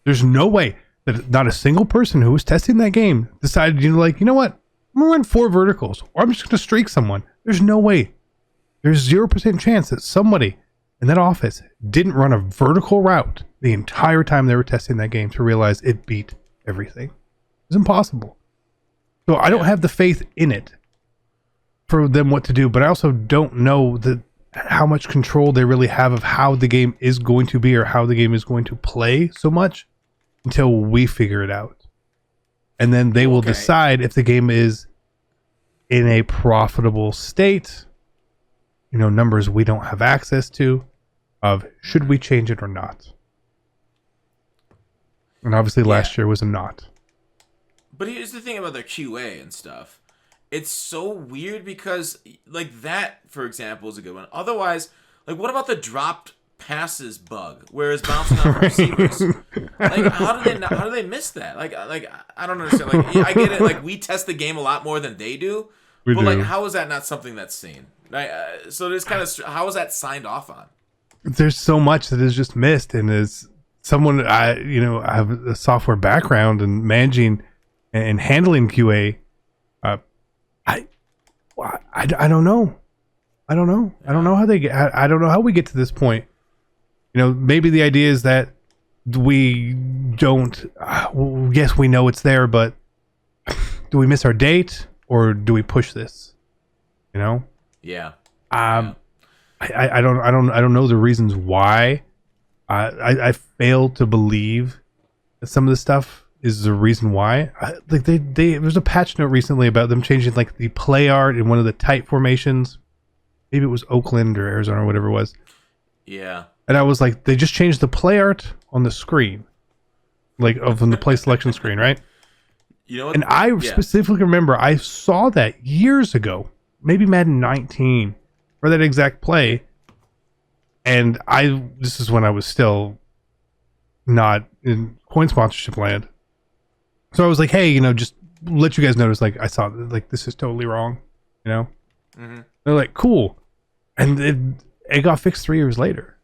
There's no way that not a single person who was testing that game decided, you know what? I'm I'm gonna run 4 verticals, or I'm just gonna streak someone. There's no way. There's 0% chance that somebody in that office didn't run a vertical route the entire time they were testing that game to realize it beat everything. It's impossible. So I don't have the faith in it for them what to do, but I also don't know how much control they really have of how the game is going to be or how the game is going to play so much until we figure it out. And then they will decide if the game is in a profitable state, numbers we don't have access to, of should we change it or not. And obviously last year was a not. But here's the thing about their QA and stuff. It's so weird because, like, that, for example, is a good one. Otherwise, like, what about the dropped passes bug, where it's bouncing off receivers? Like, how do they miss that? Like, I don't understand. Like, I get it. Like, we test the game a lot more than they do. But like, how is that not something that's seen? Right? So there's kind of, how is that signed off on? There's so much that is just missed, and as someone I have a software background and managing and handling QA. I don't know. I don't know. I don't know how they get. I don't know how we get to this point. Maybe the idea is that we don't. Yes, we know it's there, but do we miss our date or do we push this? Yeah. I don't know the reasons why. I fail to believe that some of the stuff is the reason why. There was a patch note recently about them changing like the play art in one of the tight formations. Maybe it was Oakland or Arizona or whatever it was. Yeah. And I was like, they just changed the play art on the screen, like from the play selection screen, right? And I specifically remember I saw that years ago, maybe Madden 19, for that exact play. And this is when I was still not in coin sponsorship land. So I was like, hey, just let you guys notice, like, I saw, like, this is totally wrong, Mm-hmm. They're like, cool. And it got fixed 3 years later.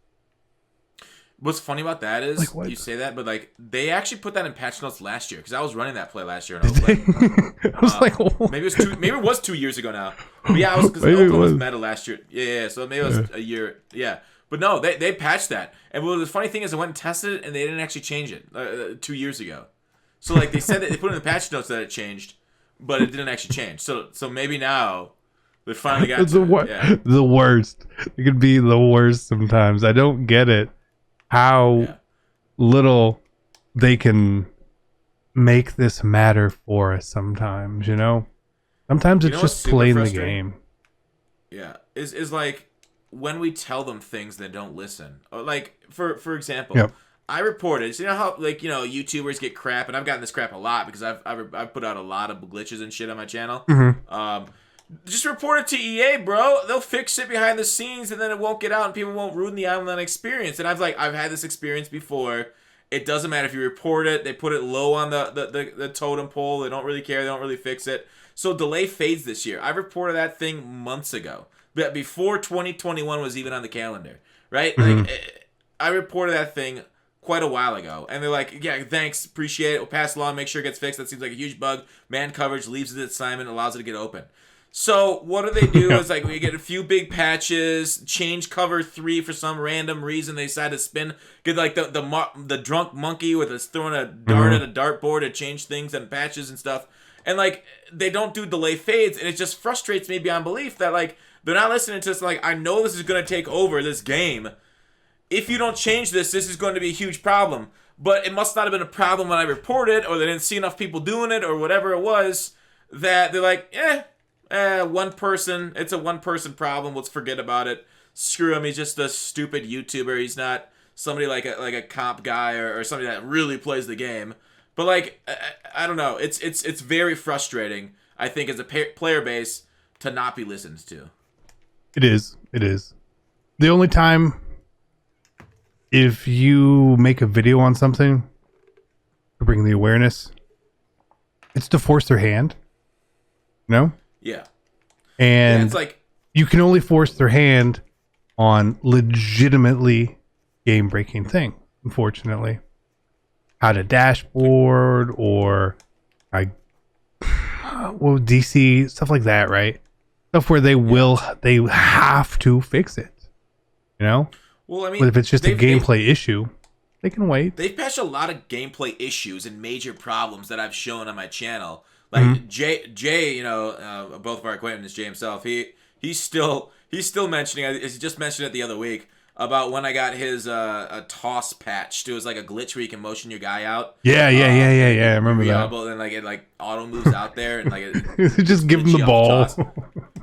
What's funny about that is, like, you say that, but, like, they actually put that in patch notes last year, because I was running that play last year in Oakland. I was like, oh. maybe it was 2 years ago now. But yeah, because Oakland was meta last year. Yeah, so maybe it was a year. Yeah. But no, they patched that. And the funny thing is, I went and tested it, and they didn't actually change it 2 years ago. So, like, they said that they put in the patch notes that it changed, but it didn't actually change. So maybe now they finally got the worst. It could be the worst sometimes. I don't get it. How little they can make this matter for us sometimes, Sometimes it's just playing the game. Yeah. Is like when we tell them things they don't listen. Or like, for example, I reported, so how, like, YouTubers get crap, and I've gotten this crap a lot because I've put out a lot of glitches and shit on my channel. Mm-hmm. Just report it to EA, bro. They'll fix it behind the scenes, and then it won't get out, and people won't ruin the online experience. And I've had this experience before. It doesn't matter if you report it. They put it low on the totem pole. They don't really care. They don't really fix it. So delay fades this year. I reported that thing months ago, but before 2021 was even on the calendar, right? Mm-hmm. Like, I reported that thing quite a while ago, and they're like, yeah, thanks, appreciate it, we'll pass along, make sure it gets fixed. That seems like a huge bug. Man coverage leaves its assignment, allows it to get open. So what do is like, we get a few big patches, change cover 3 for some random reason. They decide to get like the drunk monkey with us throwing a dart at a dartboard to change things and patches and stuff. And like, they don't do delay fades, and it just frustrates me beyond belief that like they're not listening to us. Like, I know this is gonna take over this game. If you don't change this is going to be a huge problem. But it must not have been a problem when I reported, or they didn't see enough people doing it, or whatever it was, that they're like, one person, it's a one-person problem, let's forget about it. Screw him, he's just a stupid YouTuber. He's not somebody like a comp guy or somebody that really plays the game. But like, I don't know, it's very frustrating, I think, as a player base to not be listened to. It is. The only time, if you make a video on something to bring the awareness, it's to force their hand. Yeah. And it's like, you can only force their hand on legitimately game-breaking thing, unfortunately. How to dashboard, or well, DC stuff like that, right? Stuff where they have to fix it. You know? Well, I mean, but if it's just a gameplay issue, they can wait. They've patched a lot of gameplay issues and major problems that I've shown on my channel. Like Jay, both of our acquaintances, Jay himself, he's still mentioning. He just mentioned it the other week about when I got his a toss patched. It was like a glitch where you can motion your guy out. Yeah. I remember that. And like it auto moves out there and like it just give him the ball.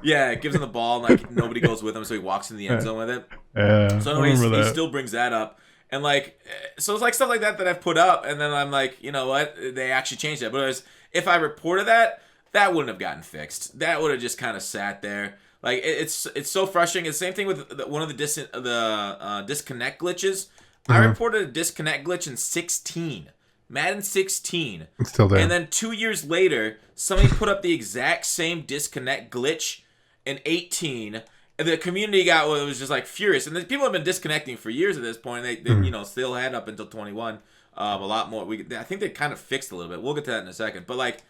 Yeah, it gives him the ball and like nobody goes with him, so he walks in the end zone with it. Yeah. So anyways, he still brings that up. And like, so it's like stuff like that I've put up, and then I'm like, you know what? They actually changed that. But if I reported that wouldn't have gotten fixed. That would have just kind of sat there. Like it's so frustrating. It's the same thing with one of the disconnect glitches. I reported a disconnect glitch in 16, Madden 16. It's still there. And then 2 years later, somebody put up the exact same disconnect glitch in 18. The community was just like furious, and people have been disconnecting for years at this point. They still had up until 21, a lot more. I think they kind of fixed a little bit. We'll get to that in a second. But like,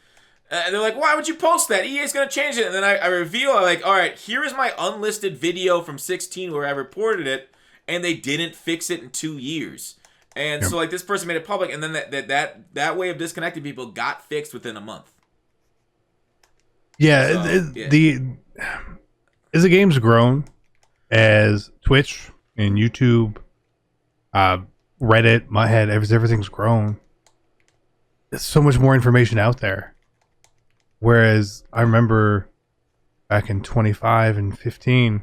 they're like, why would you post that? EA's gonna change it. And then I reveal, I'm like, all right, here is my unlisted video from 16 where I reported it, and they didn't fix it in 2 years. And so like this person made it public, and then that way of disconnecting people got fixed within a month. Yeah, as the game's grown, as Twitch and YouTube, Reddit, Mudhead, everything's grown. There's so much more information out there. Whereas I remember back in 25 and 15,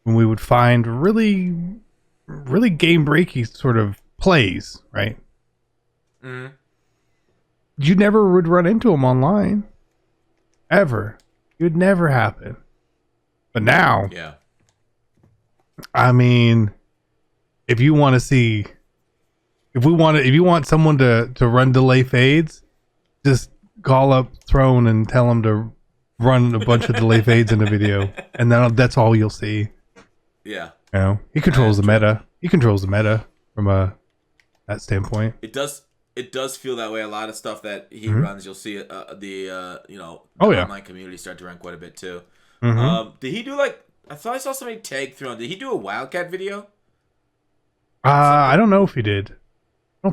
when we would find really, really game-breaky sort of plays, right? Mm-hmm. You never would run into them online. Ever. It would never happen. But now, I mean, if you want someone to run delay fades, just call up Throne and tell them to run a bunch of delay fades in a video, and then that's all you'll see. Yeah, he controls the meta. He controls the meta from that standpoint. It does feel that way. A lot of stuff that he runs, you'll see the online community start to run quite a bit too. Did he do I thought I saw somebody tag Throne. Did he do a Wildcat video? I don't know if he did.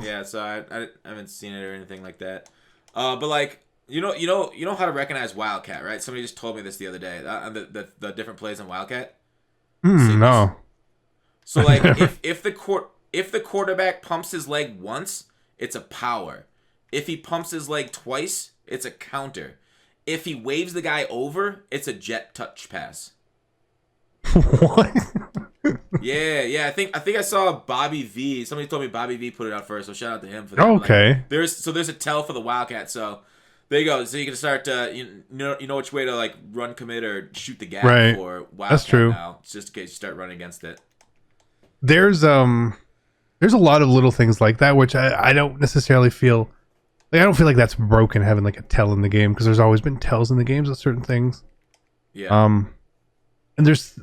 Yeah, so I haven't seen it or anything like that. But like you know how to recognize Wildcat, right? Somebody just told me this the other day. The different plays on Wildcat. No. So like if the quarterback pumps his leg once, it's a power. If he pumps his leg twice, it's a counter. If he waves the guy over, it's a jet touch pass. What? Yeah. I think I saw Bobby V. Somebody told me Bobby V put it out first, so shout out to him for that. Okay. Like, there's a tell for the Wildcat, so there you go. So you can start you know which way to like run commit or shoot the gap for Wildcat. That's true. Now, just in case you start running against it. There's a lot of little things like that, which I don't necessarily feel like. I don't feel like that's broken having like a tell in the game, because there's always been tells in the games of certain things. Yeah. And there's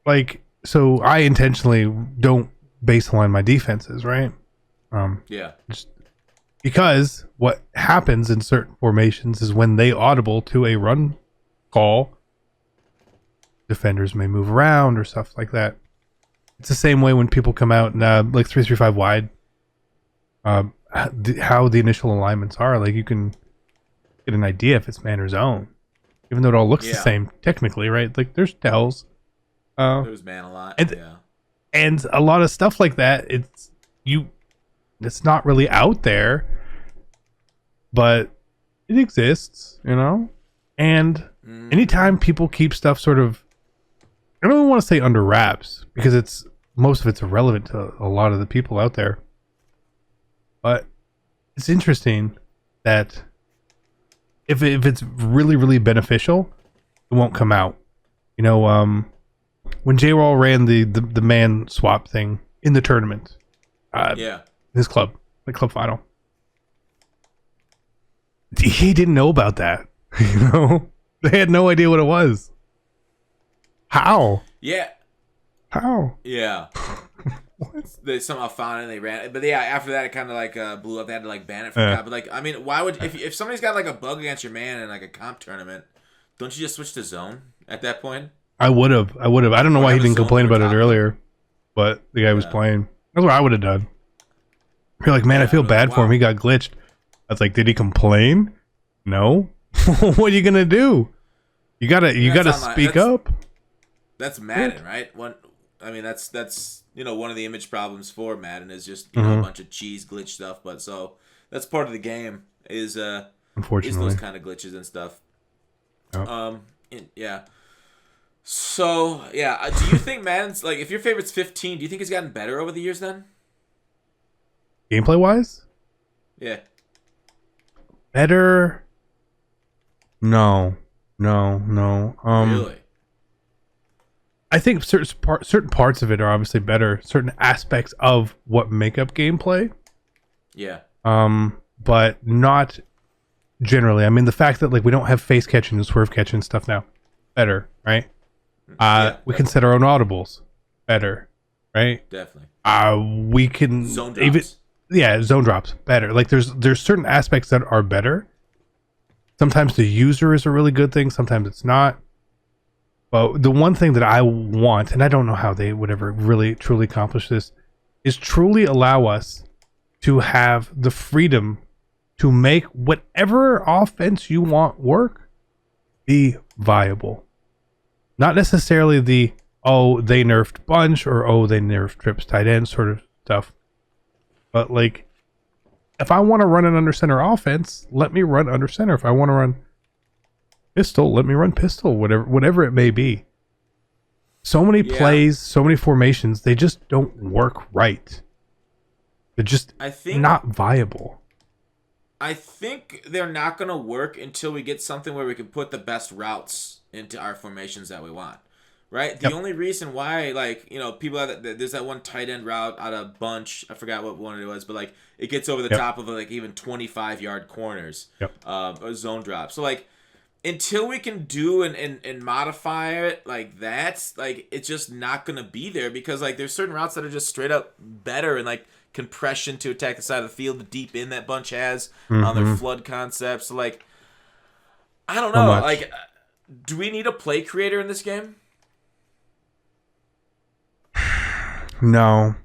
like, so I intentionally don't baseline my defenses, right? Just because what happens in certain formations is when they audible to a run call, defenders may move around or stuff like that. It's the same way when people come out and like 3-3-5 wide, how the initial alignments are. Like you can get an idea if it's man or zone, even though it all looks the same technically, right? Like there's tells. There's man a lot. And a lot of stuff like that. It's not really out there, but it exists, And anytime people keep stuff sort of, I don't even want to say under wraps, because most of it's irrelevant to a lot of the people out there. But it's interesting that if it's really, really beneficial, it won't come out. When J-Roll ran the man swap thing in the tournament, his club, the club final, he didn't know about that. They had no idea what it was. How? Yeah. How? Yeah. They somehow found it and they ran it. But yeah, after that it kind of like blew up. They had to like ban it from COD. But like, I mean, why would if somebody's got like a bug against your man in like a comp tournament, don't you just switch to zone at that point? I would have. I don't know why he didn't complain about it earlier, but the guy was playing. That's what I would have done. You're like, man, I feel bad for him. He got glitched. I was like, did he complain? No. What are you gonna do? You gotta speak up. That's Madden, right? That's one of the image problems for Madden is just a bunch of cheese glitch stuff. But so that's part of the game is unfortunately those kind of glitches and stuff. Yep. Yeah. So yeah, do you think Madden's like if your favorite's 15? Do you think it's gotten better over the years then? Gameplay wise? Yeah. Better? No. Really? I think certain parts of it are obviously better. Certain aspects of what make up gameplay. Yeah. But not generally. I mean, the fact that like we don't have face catching and swerve catching stuff now, better, right? We can set our own audibles, better, right? Definitely. We can zone drops. Zone drops, better. Like there's certain aspects that are better. Sometimes the user is a really good thing. Sometimes it's not. But the one thing that I want, and I don't know how they would ever really truly accomplish this, is truly allow us to have the freedom to make whatever offense you want work be viable. Not necessarily the, oh, they nerfed bunch or, oh, they nerfed trips tight end sort of stuff. But like, if I want to run an under center offense, let me run under center. If I want to run pistol, let me run pistol, whatever it may be. So many plays, so many formations, they just don't work right. They're just not viable. I think they're not going to work until we get something where we can put the best routes into our formations that we want. Right? The only reason why, like, people have there's that one tight end route out of bunch. I forgot what one it was, but like it gets over the top of like even 25-yard corners, or zone drop. So like, until we can do and modify it like that, like it's just not gonna be there because like there's certain routes that are just straight up better and like compression to attack the side of the field, the deep in that bunch has on their flood concepts. So like, I don't know. Like, do we need a play creator in this game? No,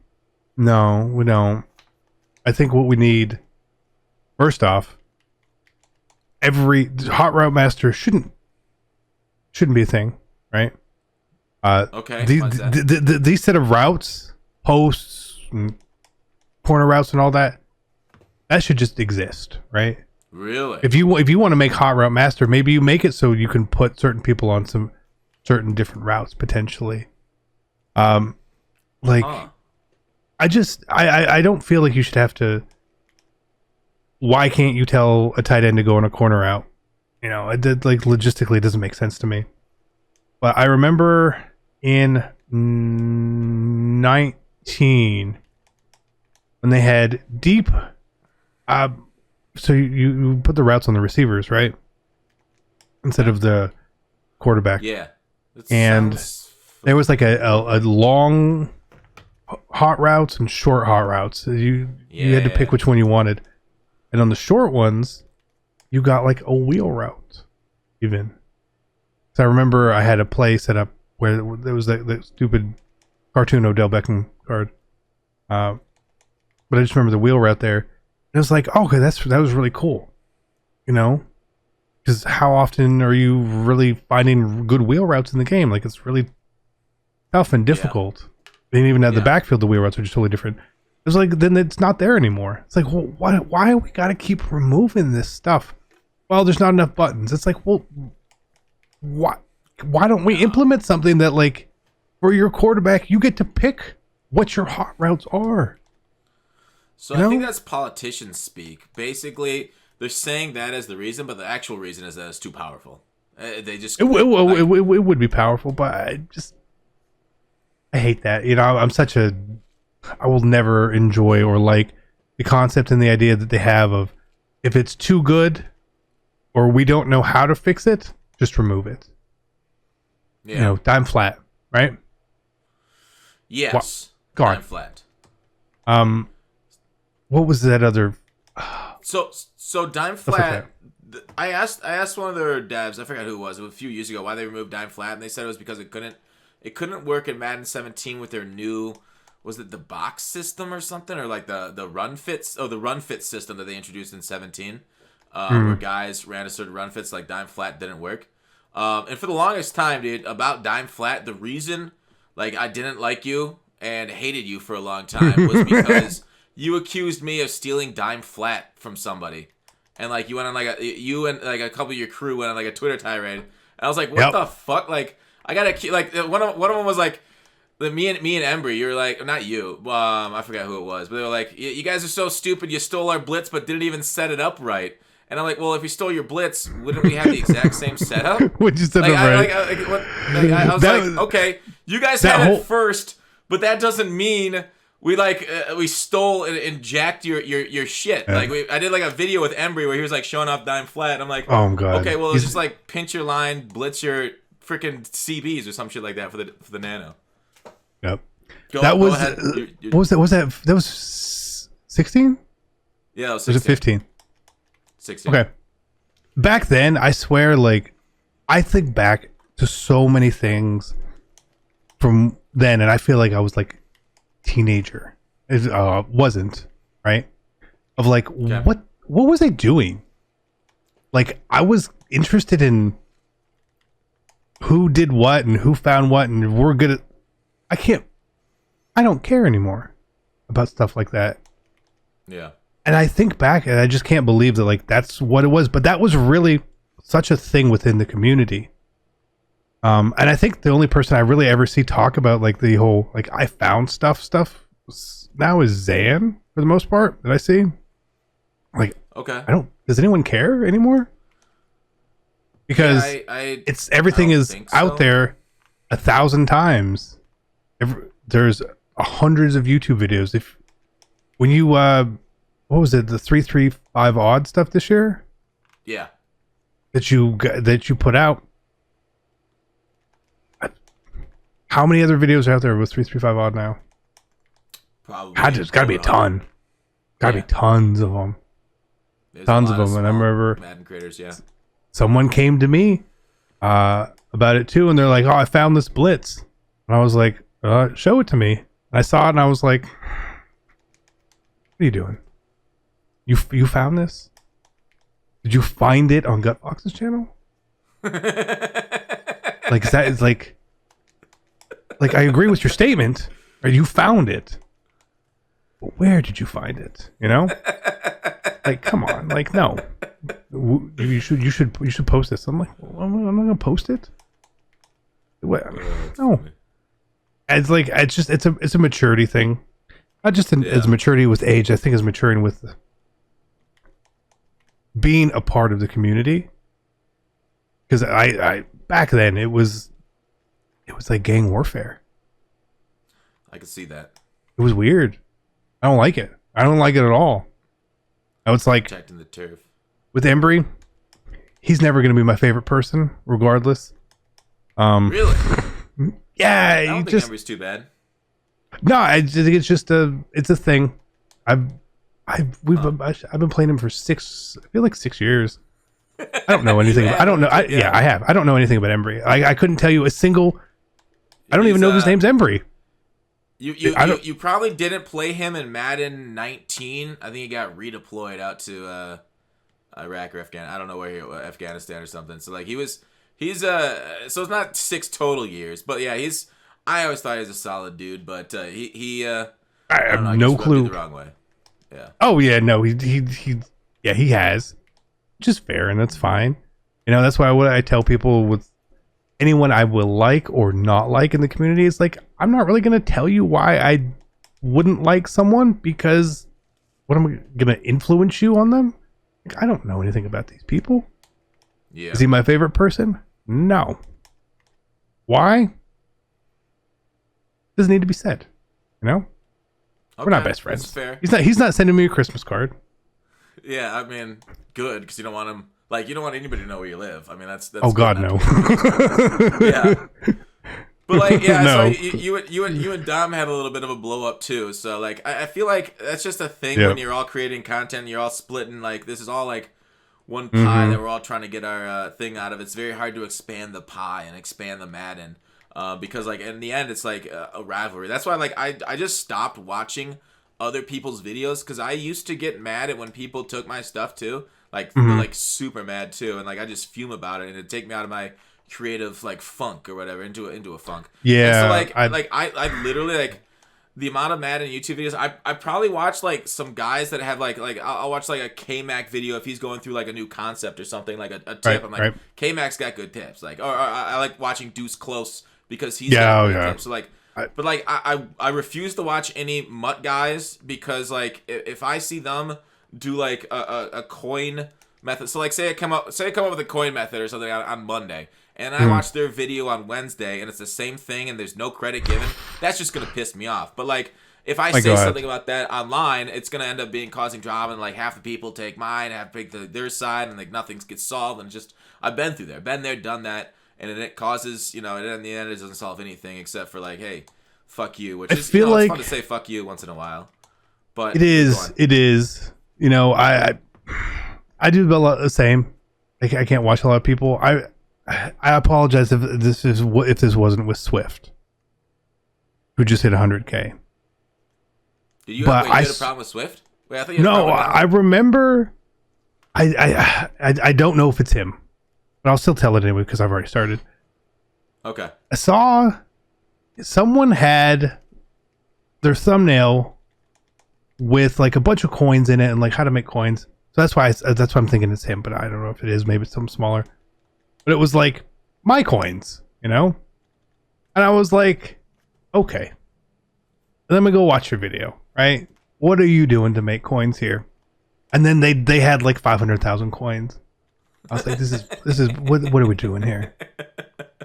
we don't. I think what we need, first off, every hot route master shouldn't be a thing, right? Okay. These set of routes, posts, and corner routes, and all that should just exist, right? Really? If you want to make hot route master, maybe you make it so you can put certain people on some certain different routes potentially. I don't feel like you should have to. Why can't you tell a tight end to go on a corner route? It did, like, logistically, it doesn't make sense to me. But I remember in 19 when they had deep. So you put the routes on the receivers, right? Instead of the quarterback. Yeah. And there was like a long hot routes and short hot routes. You had to pick which one you wanted. And on the short ones, you got like a wheel route even. So I remember I had a play set up where there was the stupid cartoon Odell Beckham card. But I just remember the wheel route there. And it was like, oh, okay, that was really cool. Because how often are you really finding good wheel routes in the game? Like, it's really tough and difficult. They didn't even have the backfield. The wheel routes are just totally different. It's like, then it's not there anymore. It's like, well, why we got to keep removing this stuff? Well, there's not enough buttons. It's like, well, why don't we implement something that, like, for your quarterback, you get to pick what your hot routes are? So I think that's politicians speak. Basically, they're saying that as the reason, but the actual reason is that it's too powerful. They just it would be powerful, but I hate that. I will never enjoy or like the concept and the idea that they have of, if it's too good or we don't know how to fix it, just remove it. Yeah. Dime flat, right? Yes. Gone. Dime flat. What was that other? So Dime Flat. I asked one of their devs, I forgot who it was a few years ago, why they removed Dime Flat, and they said it was because it couldn't work in Madden 17 with their new, was it the box system or something, or like the run fits? Oh, the run fit system that they introduced in 17, where guys ran a certain run fits, like Dime Flat didn't work. And for the longest time, dude, about Dime Flat, the reason like I didn't like you and hated you for a long time was because you accused me of stealing Dime Flat from somebody. And like you went on like you and like a couple of your crew went on like a Twitter tirade. And I was like, what the fuck? Like I got like one of them was like me and Embry. You were like, not you. I forgot who it was, but they were like, you guys are so stupid. You stole our blitz, but didn't even set it up right. And I'm like, well, if we stole your blitz, wouldn't we have the exact same setup? Would you set it right? I was like, okay, you guys had it first, but that doesn't mean we stole and jacked your shit. Yeah. Like I did like a video with Embry where he was like showing off Dime Flat, and I'm like, oh god, okay, well it's just like pinch your line, blitz your freaking CBs or some shit like that for the Nano. Yep. Go ahead. What was that? That was 16? Yeah, it was 16. Was it 15? 16. Okay. Back then, I swear, like, I think back to so many things from then, and I feel like I was like teenager. It wasn't, right? Of like, what was I doing? Like, I was interested in who did what and who found what, and we're good at. I don't care anymore about stuff like that. Yeah. And I think back and I just can't believe that like that's what it was, but that was really such a thing within the community. And I think the only person I really ever see talk about like the whole like I found stuff now is Zan for the most part that I see. Like, okay, does anyone care anymore? Because everything is out there 1,000 times. There's hundreds of YouTube videos. When you what was it, the 335 odd stuff this year? Yeah. That you put out. How many other videos are out there with 335 odd now? Probably. There's got to be a ton. Got to be tons of them. Tons of them. And I remember Madden creators, yeah. Someone came to me about it too, and they're like, "Oh, I found this blitz," and I was like, "Show it to me." And I saw it, and I was like, "What are you doing? You found this? Did you find it on Gut Fox's channel?" Like, is that is like I agree with your statement. Or you found it, but where did you find it? You know, like, come on, like, no. You should post this. I'm like, I'm not gonna post it. What? No. It's like it's a maturity thing. Not just as maturity with age. I think as maturing with being a part of the community. Because I back then it was like gang warfare. I could see that. It was weird. I don't like it. I don't like it at all. Now it's like protecting the turf. With Embry, he's never going to be my favorite person, regardless. Really? Yeah. I don't think Embry's too bad. No, I think it's just it's a thing. I've been playing him for 6 years. I don't know anything. I don't know. I have. I don't know anything about Embry. I couldn't tell you a single. I don't even know if his name's Embry. You probably didn't play him in Madden 19. I think he got redeployed out to Iraq or Afghanistan. I don't know where Afghanistan or something. So like he's so it's not 6 total years, but yeah, I always thought he was a solid dude, but I have no clue. The wrong way. Yeah. Oh yeah, no, he has, which is fair and that's fine. You know, that's why what I tell people with anyone I will like or not like in the community is like, I'm not really going to tell you why I wouldn't like someone, because what am I going to influence you on them? Like, I don't know anything about these people. Yeah. Is he my favorite person? No. Why? Doesn't need to be said. You know? Okay, we're not best friends. That's fair. He's not sending me a Christmas card. Yeah, I mean, good, because you don't want him. Like, you don't want anybody to know where you live. I mean, that's oh God, no. Yeah. But like, yeah, so No. you and Dom had a little bit of a blow up too. So like, I feel like that's just a thing Yep. when you're all creating content, and you're all splitting. Like, this is all like one pie that Mm-hmm. we're all trying to get our thing out of. It's very hard to expand the pie and expand the Madden, because like in the end, it's like a rivalry. That's why like I just stopped watching other people's videos, because I used to get mad at when people took my stuff too, but Mm-hmm. like super mad too, and like I just fume about it, and it'd take me out of my creative like funk or whatever into a funk. And so Yeah. I literally like the amount of Madden YouTube videos. I probably watch like some guys that have like I'll watch like a K-Mac video if he's going through like a new concept or something, like a tip. Right. I'm like, Right. K-Mac's got good tips. Like, or I like watching Deuce Close because he's Yeah. got Oh, great yeah. tips. So like, I, but like I refuse to watch any MUT guys, because like if I see them do like a coin method, so like say I come up with a coin method or something on Monday, and I watch their video on Wednesday and it's the same thing and there's no credit given, that's just gonna piss me off. But like, if I my say God. something about that online, it's gonna end up causing drama, and like half the people take mine, half take their side, and like nothing gets solved. And just, I've been through there, done that, and then it causes, and in the end it doesn't solve anything except for like, hey, fuck you, which I is, feel it's like fun to say fuck you once in a while. But it go is. on. It is. I do a lot the same. I can't watch a lot of people. I apologize if this wasn't with Swift, who just hit 100K. Did you But you had a problem with Swift? Wait, I thought you had a No, problem with I remember. I don't know if it's him, but I'll still tell it anyway because I've already started. Okay. I saw someone had their thumbnail with like a bunch of coins in it and like how to make coins. So that's why I'm thinking it's him, but I don't know if it is. Maybe it's something smaller. But it was like my coins, and I was like, okay. And then we go watch your video, right? What are you doing to make coins here? And then they had like 500,000 coins. I was like, this is what are we doing here?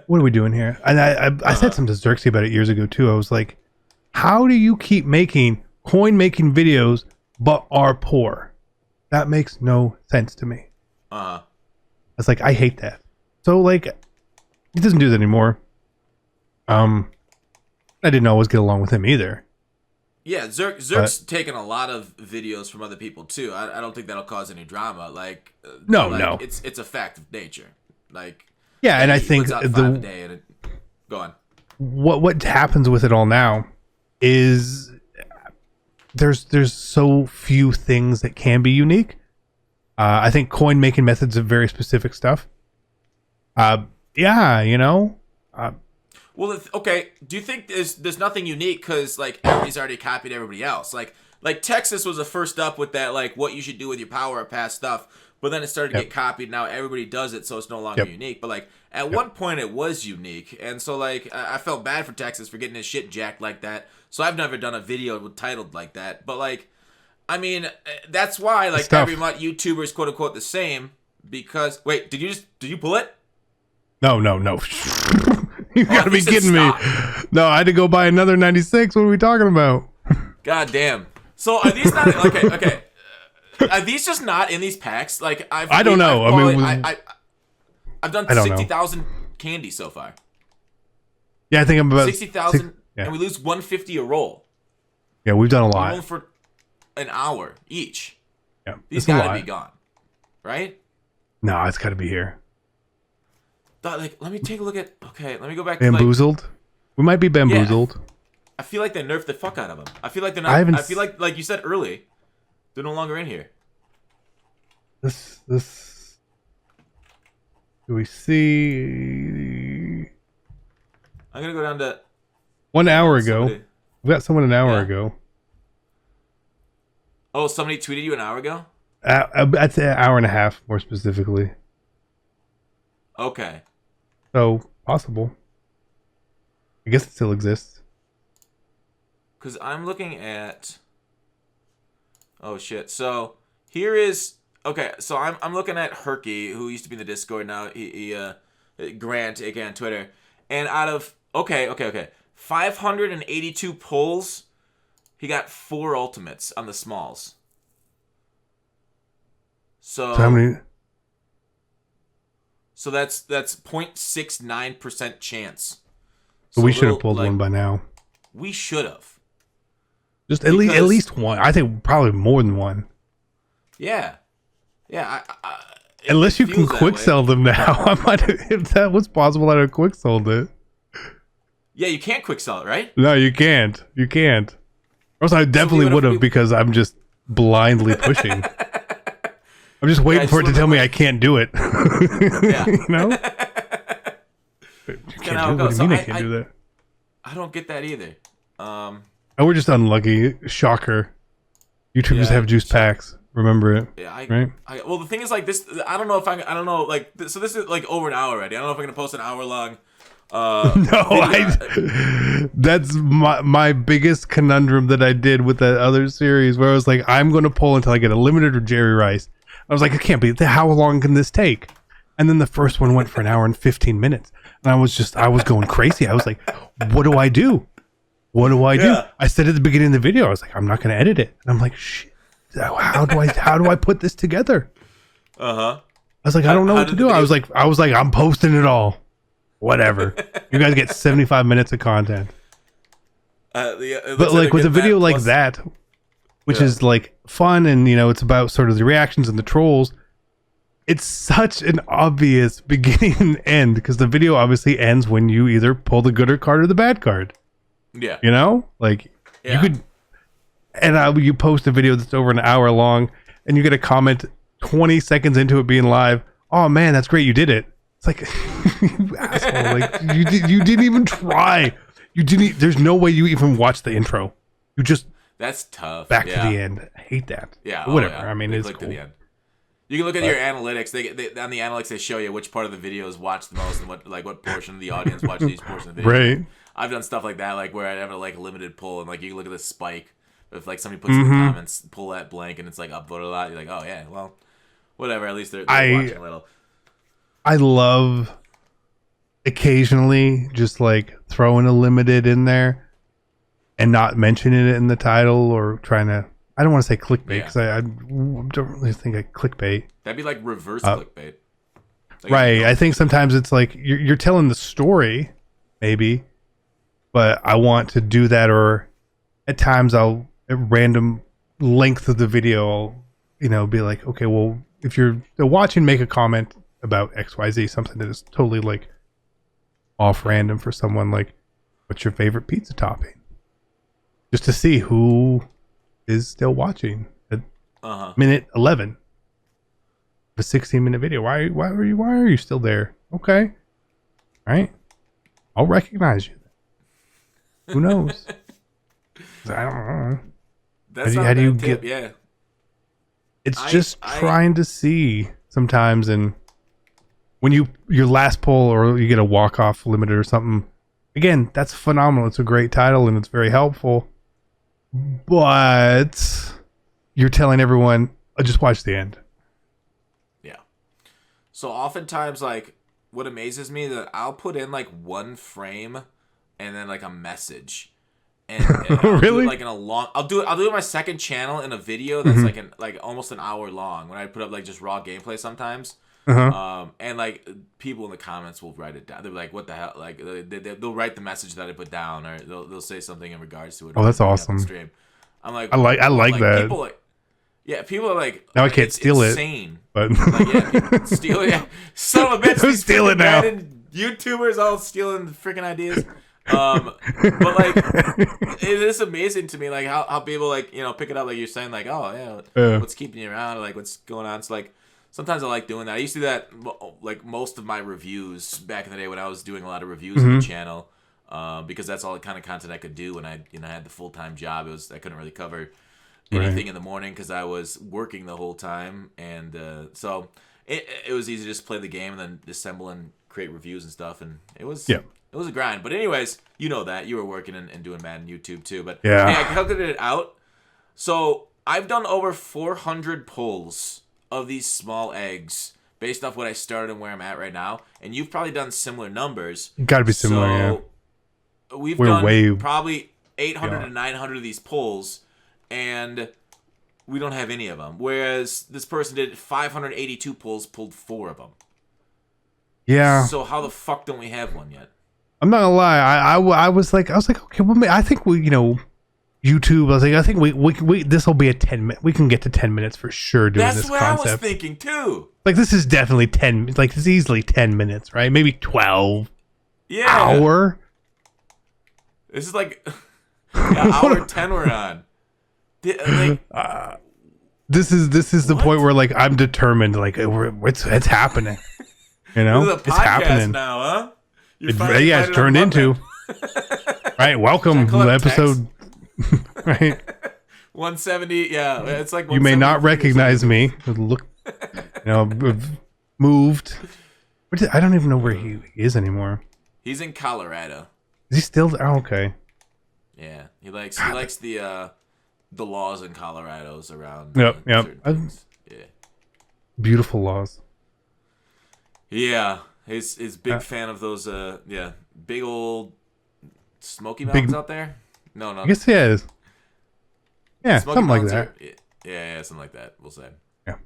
What are we doing here? And I said something to Xerxes about it years ago too. I was like, how do you keep making coin making videos but are poor? That makes no sense to me. I was like, I hate that. So like, he doesn't do that anymore. I didn't always get along with him either. Yeah, Zerk's taken a lot of videos from other people too. I don't think that'll cause any drama. Like, No. It's a fact of nature. Like, Yeah, and I he think puts out 5 a day and go on. What happens with it all now is there's so few things that can be unique. I think coin making methods of very specific stuff. Well, okay. Do you think there's nothing unique because like everybody's already copied everybody else? Like Texas was the first up with that, like what you should do with your power up past stuff. But then it started to get copied. Now everybody does it, so it's no longer unique. But like at one point it was unique, and so like I felt bad for Texas for getting his shit jacked like that. So I've never done a video titled like that. But like, I mean, that's why like every month YouTuber is quote unquote the same. Because wait, did you pull it? No. You gotta be kidding me. No, I had to go buy another 96. What are we talking about? God damn. So are these not okay? Are these just not in these packs? Like I don't know. I've done 60,000 candy so far. Yeah, I think I'm about 60,000, and we lose 150 a roll. Yeah, we've done a We're lot. rolling for an hour each. Yeah, these gotta be gone, right? No, it's gotta be here. Like, let me take a look at. Okay, let me go back. Bamboozled. To, like, we might be bamboozled. Yeah, I feel like they nerfed the fuck out of them. I feel like they're not. I feel like you said early, they're no longer in here. This. Do we see? I'm gonna go down to 1 hour ago. We got someone an hour ago. Oh, somebody tweeted you an hour ago? I'd say an hour and a half, more specifically. Okay. So, possible. I guess it still exists. Because I'm looking at... Oh, shit. So, here is... Okay, so I'm looking at Herky, who used to be in the Discord now. He Grant, aka on Twitter. And out of... Okay. 582 pulls, he got 4 ultimates on the smalls. So how many? So that's 0.69% chance. So we should have pulled one by now. We should have. Just at least one. I think probably more than one. Yeah. Yeah. Unless you can quick sell them now. I might have, if that was possible, I'd have quick sold it. Yeah, you can't quick sell it, right? No, you can't. You can't. Or else I definitely would have because I'm just blindly pushing. I'm just waiting for it to tell me I can't do it. Yeah. You know? You can't do it. What do you mean I can't do that? I don't get that either. And we're just unlucky. Shocker. YouTubers have juice packs. Remember it. Yeah, right? Well, the thing is, like, this, I don't know if I don't know, like, so this is, like, over an hour already. I don't know if I'm going to post an hour-long that's my biggest conundrum that I did with that other series where I was like, I'm going to pull until I get a limited or Jerry Rice. I was like, it can't be. How long can this take? And then the first one went for an hour and 15 minutes. And I was going crazy. I was like, what do I do? What do I do? I said at the beginning of the video, I was like, I'm not going to edit it. And I'm like, shit. How do I put this together? I was like, I don't know what to do. I was like, I'm posting it all. Whatever. You guys get 75 minutes of content. But like with a video like that, which is like fun and it's about sort of the reactions and the trolls, it's such an obvious beginning and end because the video obviously ends when you either pull the good card or the bad card. Yeah. Like you could. And you post a video that's over an hour long, and you get a comment 20 seconds into it being live. Oh man, that's great! You did it. It's like you asshole. Like you didn't even try. You didn't. There's no way you even watched the intro. You just that's tough. Back to the end. I hate that. Yeah. But whatever. I mean, it's cool. To the end. You can look at your analytics. They on the analytics they show you which part of the video is watched the most and what portion of the audience watched each portion of the video. Right. I've done stuff like that, like where I have a limited pull, and like you can look at the spike. If like somebody puts in the comments, pull that blank, and it's like upvoted a lot, you're like, oh yeah, well, whatever. At least they're watching a little. I love occasionally just like throwing a limited in there and not mentioning it in the title or trying to. I don't want to say clickbait because I don't really think I clickbait. That'd be like reverse clickbait. Like, right. I think sometimes it's like you're telling the story, maybe, but I want to do that, or at times I'll. At random length of the video, be like, okay, well, if you're watching, make a comment about XYZ, something that is totally like off random for someone, like, what's your favorite pizza topping? Just to see who is still watching at minute 11 a 16-minute video. Why are you still there? Okay. All right. I'll recognize you. Who knows? I don't know. That's how do you get? Yeah, it's just trying to see sometimes, and when your last pull or you get a walk-off limited or something, again, that's phenomenal. It's a great title and it's very helpful, but you're telling everyone, just watch the end. Yeah. So oftentimes, like, what amazes me is that I'll put in like one frame and then like a message. And I'll really? Do it, like I'll do it on my second channel in a video that's like almost an hour long when I put up like just raw gameplay sometimes. And like people in the comments will write it down. They're like, "What the hell?" Like they'll write the message that I put down, or they'll say something in regards to it. Oh, that's awesome. Stream. I'm like, I like that. People are like, now I can't steal insane. But people steal it. Yeah. Son of a bitch, steal it now. YouTubers all stealing freaking ideas. But like it is amazing to me like how people like pick it up like you're saying like, oh yeah, what's keeping you around, or like what's going on. It's like sometimes I like doing that. I used to do that like most of my reviews back in the day when I was doing a lot of reviews on the channel, because that's all the kind of content I could do when I had the full-time job. I couldn't really cover anything in the morning because I was working the whole time, and so it was easy to just play the game and then assemble and create reviews and stuff, and it was It was a grind. But anyways, that. You were working and doing Madden YouTube too. But hey, I calculated it out. So I've done over 400 pulls of these small eggs based off what I started and where I'm at right now. And you've probably done similar numbers. Got to be similar, so we're done probably 800 to 900 of these pulls. And we don't have any of them. Whereas this person did 582 pulls, pulled 4 of them. Yeah. So how the fuck don't we have one yet? I'm not gonna lie. I was like, okay, well, I think we, YouTube. I think we this will be a 10 minute. We can get to 10 minutes for sure doing That's this what concept. I was thinking too. Like this is definitely 10. Like it's easily 10 minutes, right? Maybe 12. Yeah. Hour. This is like hour 10 we're on. This is the point where like I'm determined. Like it's happening. You know, this is a it's podcast happening now, huh? It's turned into. Right, welcome to episode. Right, 170. Yeah, it's like you may not recognize me. Look, moved. I don't even know where he is anymore. He's in Colorado. Is he still? Oh, okay. Yeah, he likes the laws in Colorado's around. Yep. Yeah. Beautiful laws. Yeah, he's big fan of those. Big old Smoky Mountains out there. No. I guess he is. Yeah, Smoky something like Mountains that. Yeah, something like that. We'll say. Yeah.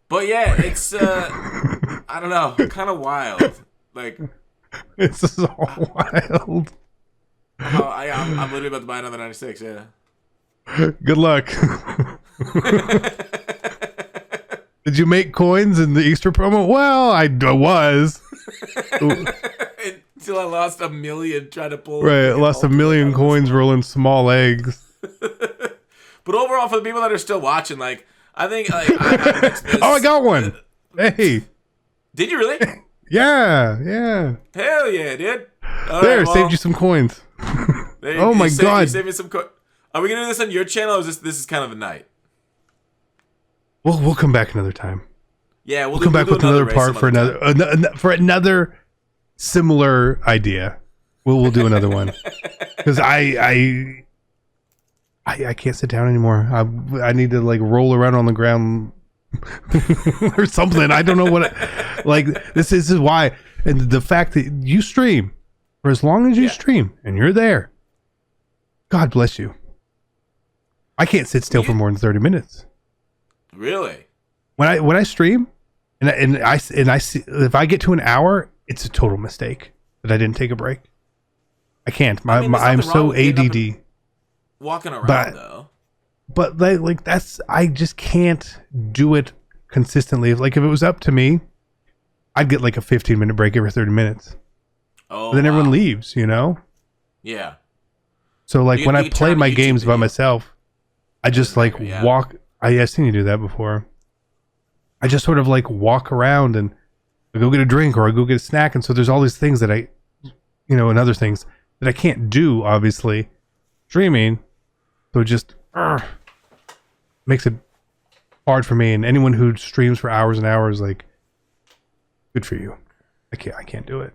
But yeah, it's I don't know, kind of wild. Like, it's so wild. I'm literally about to buy another 96. Yeah. Good luck. Did you make coins in the Easter promo? Well, I was. Until I lost $1 million trying to pull. Right, lost $1 million coins rolling small eggs. But overall, for the people that are still watching, like, I think, like, I got one. Hey. Did you really? Yeah. Hell yeah, dude. Saved you some coins. Oh my god. You saved me some coins. Are we gonna do this on your channel, or is this is kind of a night? We'll come back another time. Yeah, we'll come back with another part for another similar idea. We'll do another one because I can't sit down anymore. I need to like roll around on the ground or something. I don't know what. This is why, and the fact that you stream for as long as you stream and you're there, God bless you. I can't sit still for more than 30 minutes. Really? When I stream, and I see if I get to an hour, it's a total mistake that I didn't take a break. I can't. I'm so ADD. Walking around though. But like that's I just can't do it consistently. If it was up to me, I'd get like a 15-minute break every 30 minutes. Oh. But then everyone leaves, Yeah. So like when I play my games by myself, I just like walk. I've seen you do that before. I just sort of like walk around and I go get a drink or I go get a snack, and so there's all these things that and other things that I can't do obviously streaming. So it just makes it hard for me, and anyone who streams for hours and hours, like, good for you. I can't do it.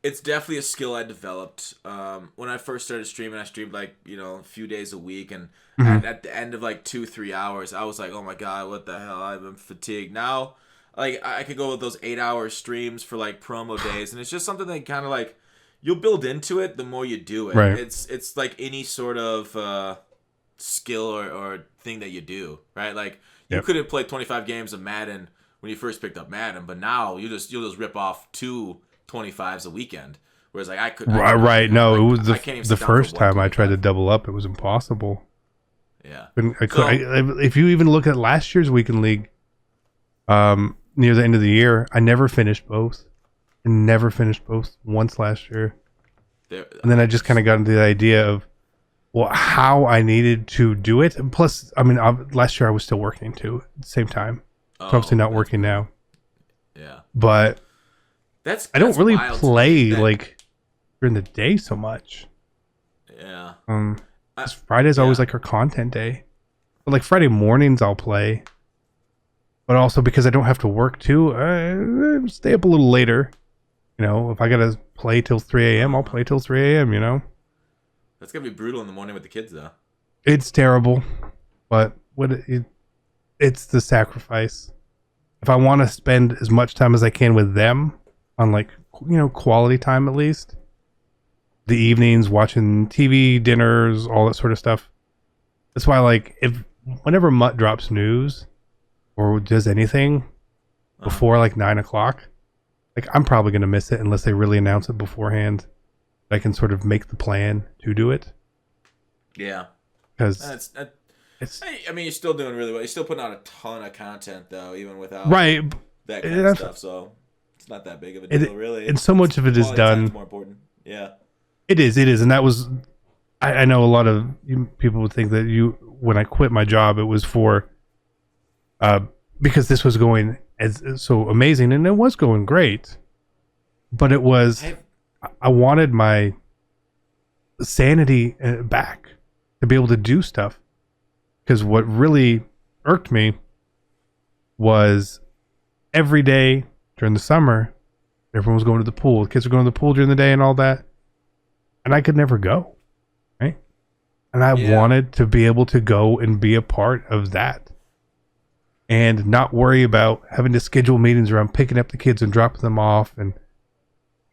It's definitely a skill I developed. When I first started streaming, I streamed like, a few days a week, and at the end of like 2-3 hours, I was like, oh my god, what the hell? I'm fatigued. Now, like, I could go with those 8-hour streams for like promo days, and it's just something that kind of like you'll build into it the more you do it. Right. It's like any sort of skill or thing that you do, right? Like you could have played 25 games of Madden when you first picked up Madden, but now you'll just rip off 2 25s a weekend. Whereas like I couldn't. Right. No, it was the first time I tried to double up. It was impossible. Yeah. If you even look at last year's Weekend League, near the end of the year, I never finished both. Once last year. And then I just kind of got into the idea of, how I needed to do it. And plus, I mean, last year I was still working too at the same time. So obviously not working now. Yeah. But I don't really play like during the day so much. Yeah. Friday's always like our content day. But like Friday mornings I'll play. But also because I don't have to work too, I stay up a little later. If I gotta play till 3 a.m., I'll play till 3 a.m., That's gonna be brutal in the morning with the kids though. It's terrible. But it's the sacrifice. If I want to spend as much time as I can with them on like, quality time at least, the evenings, watching TV, dinners, all that sort of stuff. That's why like whenever Mutt drops news or does anything before like 9 o'clock, like I'm probably gonna miss it unless they really announce it beforehand. I can sort of make the plan to do it. Yeah, because I mean, you're still doing really well. You're still putting out a ton of content though, even without right that kind of stuff. So it's not that big of a deal, really. And so much of it is done. More important. Yeah, it is, and that was. I know a lot of people would think that when I quit my job, it was for, because this was going as so amazing, and it was going great, but it was. I wanted my sanity back to be able to do stuff, because what really irked me was every day during the summer, everyone was going to the pool. The kids were going to the pool during the day and all that, and I could never go. Right? And I wanted to be able to go and be a part of that and not worry about having to schedule meetings around picking up the kids and dropping them off. And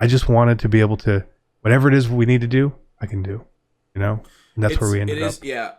I just wanted to be able to, whatever it is we need to do, I can do, and that's where we ended up. Yeah.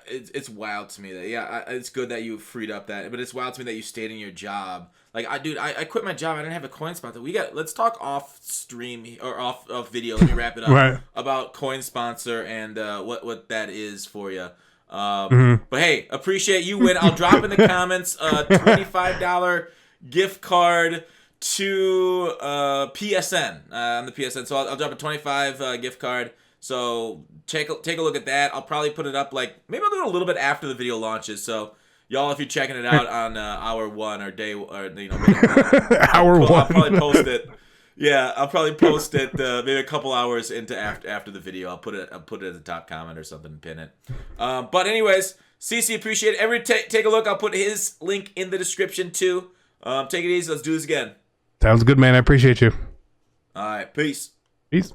It's wild to me that, it's good that you freed up that, but it's wild to me that you stayed in your job. Like, I quit my job. I didn't have a coin sponsor. Let's talk off stream or off video. Let me wrap it up right. About coin sponsor and what that is for you. Mm-hmm. But hey, appreciate you win. I'll drop in the comments $25 gift card to PSN on the PSN. So I'll drop a 25 gift card. So take a look at that. I'll probably put it up maybe I'll do it a little bit after the video launches. So y'all, if you're checking it out on hour one or day or minute one, I'll probably post it. Yeah, I'll probably post it maybe a couple hours into after the video. I'll put it at the top comment or something and pin it. But anyways, CC, appreciate it. Take a look. I'll put his link in the description too. Take it easy. Let's do this again. Sounds good, man. I appreciate you. All right, peace. Peace.